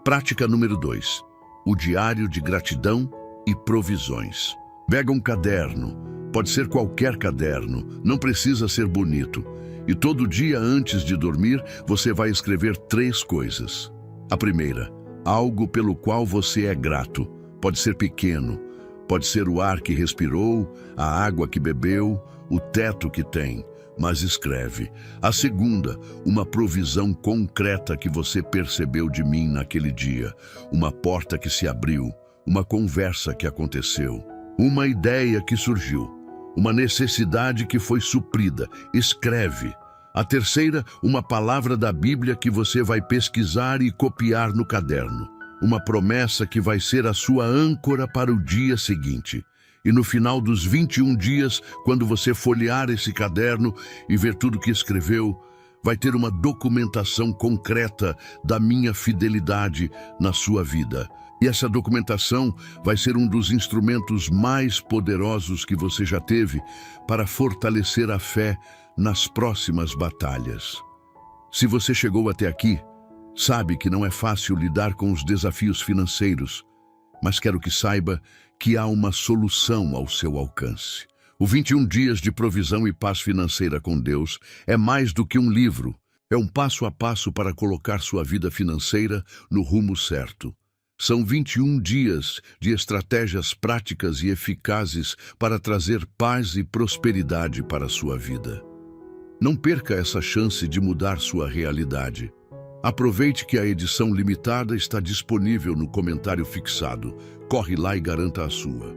Prática número 2, o diário de gratidão e provisões. Pega um caderno, pode ser qualquer caderno, não precisa ser bonito. E todo dia antes de dormir, você vai escrever 3 coisas. A primeira, algo pelo qual você é grato. Pode ser pequeno, pode ser o ar que respirou, a água que bebeu, o teto que tem. Mas escreve. A segunda, uma provisão concreta que você percebeu de mim naquele dia. Uma porta que se abriu, uma conversa que aconteceu, uma ideia que surgiu, uma necessidade que foi suprida. Escreve. A terceira, uma palavra da Bíblia que você vai pesquisar e copiar no caderno. Uma promessa que vai ser a sua âncora para o dia seguinte. E no final dos 21 dias, quando você folhear esse caderno e ver tudo que escreveu, vai ter uma documentação concreta da minha fidelidade na sua vida. E essa documentação vai ser um dos instrumentos mais poderosos que você já teve para fortalecer a fé nas próximas batalhas. Se você chegou até aqui, sabe que não é fácil lidar com os desafios financeiros, mas quero que saiba que há uma solução ao seu alcance. O 21 dias de provisão e paz financeira com Deus é mais do que um livro. É um passo a passo para colocar sua vida financeira no rumo certo. São 21 dias de estratégias práticas e eficazes para trazer paz e prosperidade para a sua vida. Não perca essa chance de mudar sua realidade. Aproveite que a edição limitada está disponível no comentário fixado. Corre lá e garanta a sua.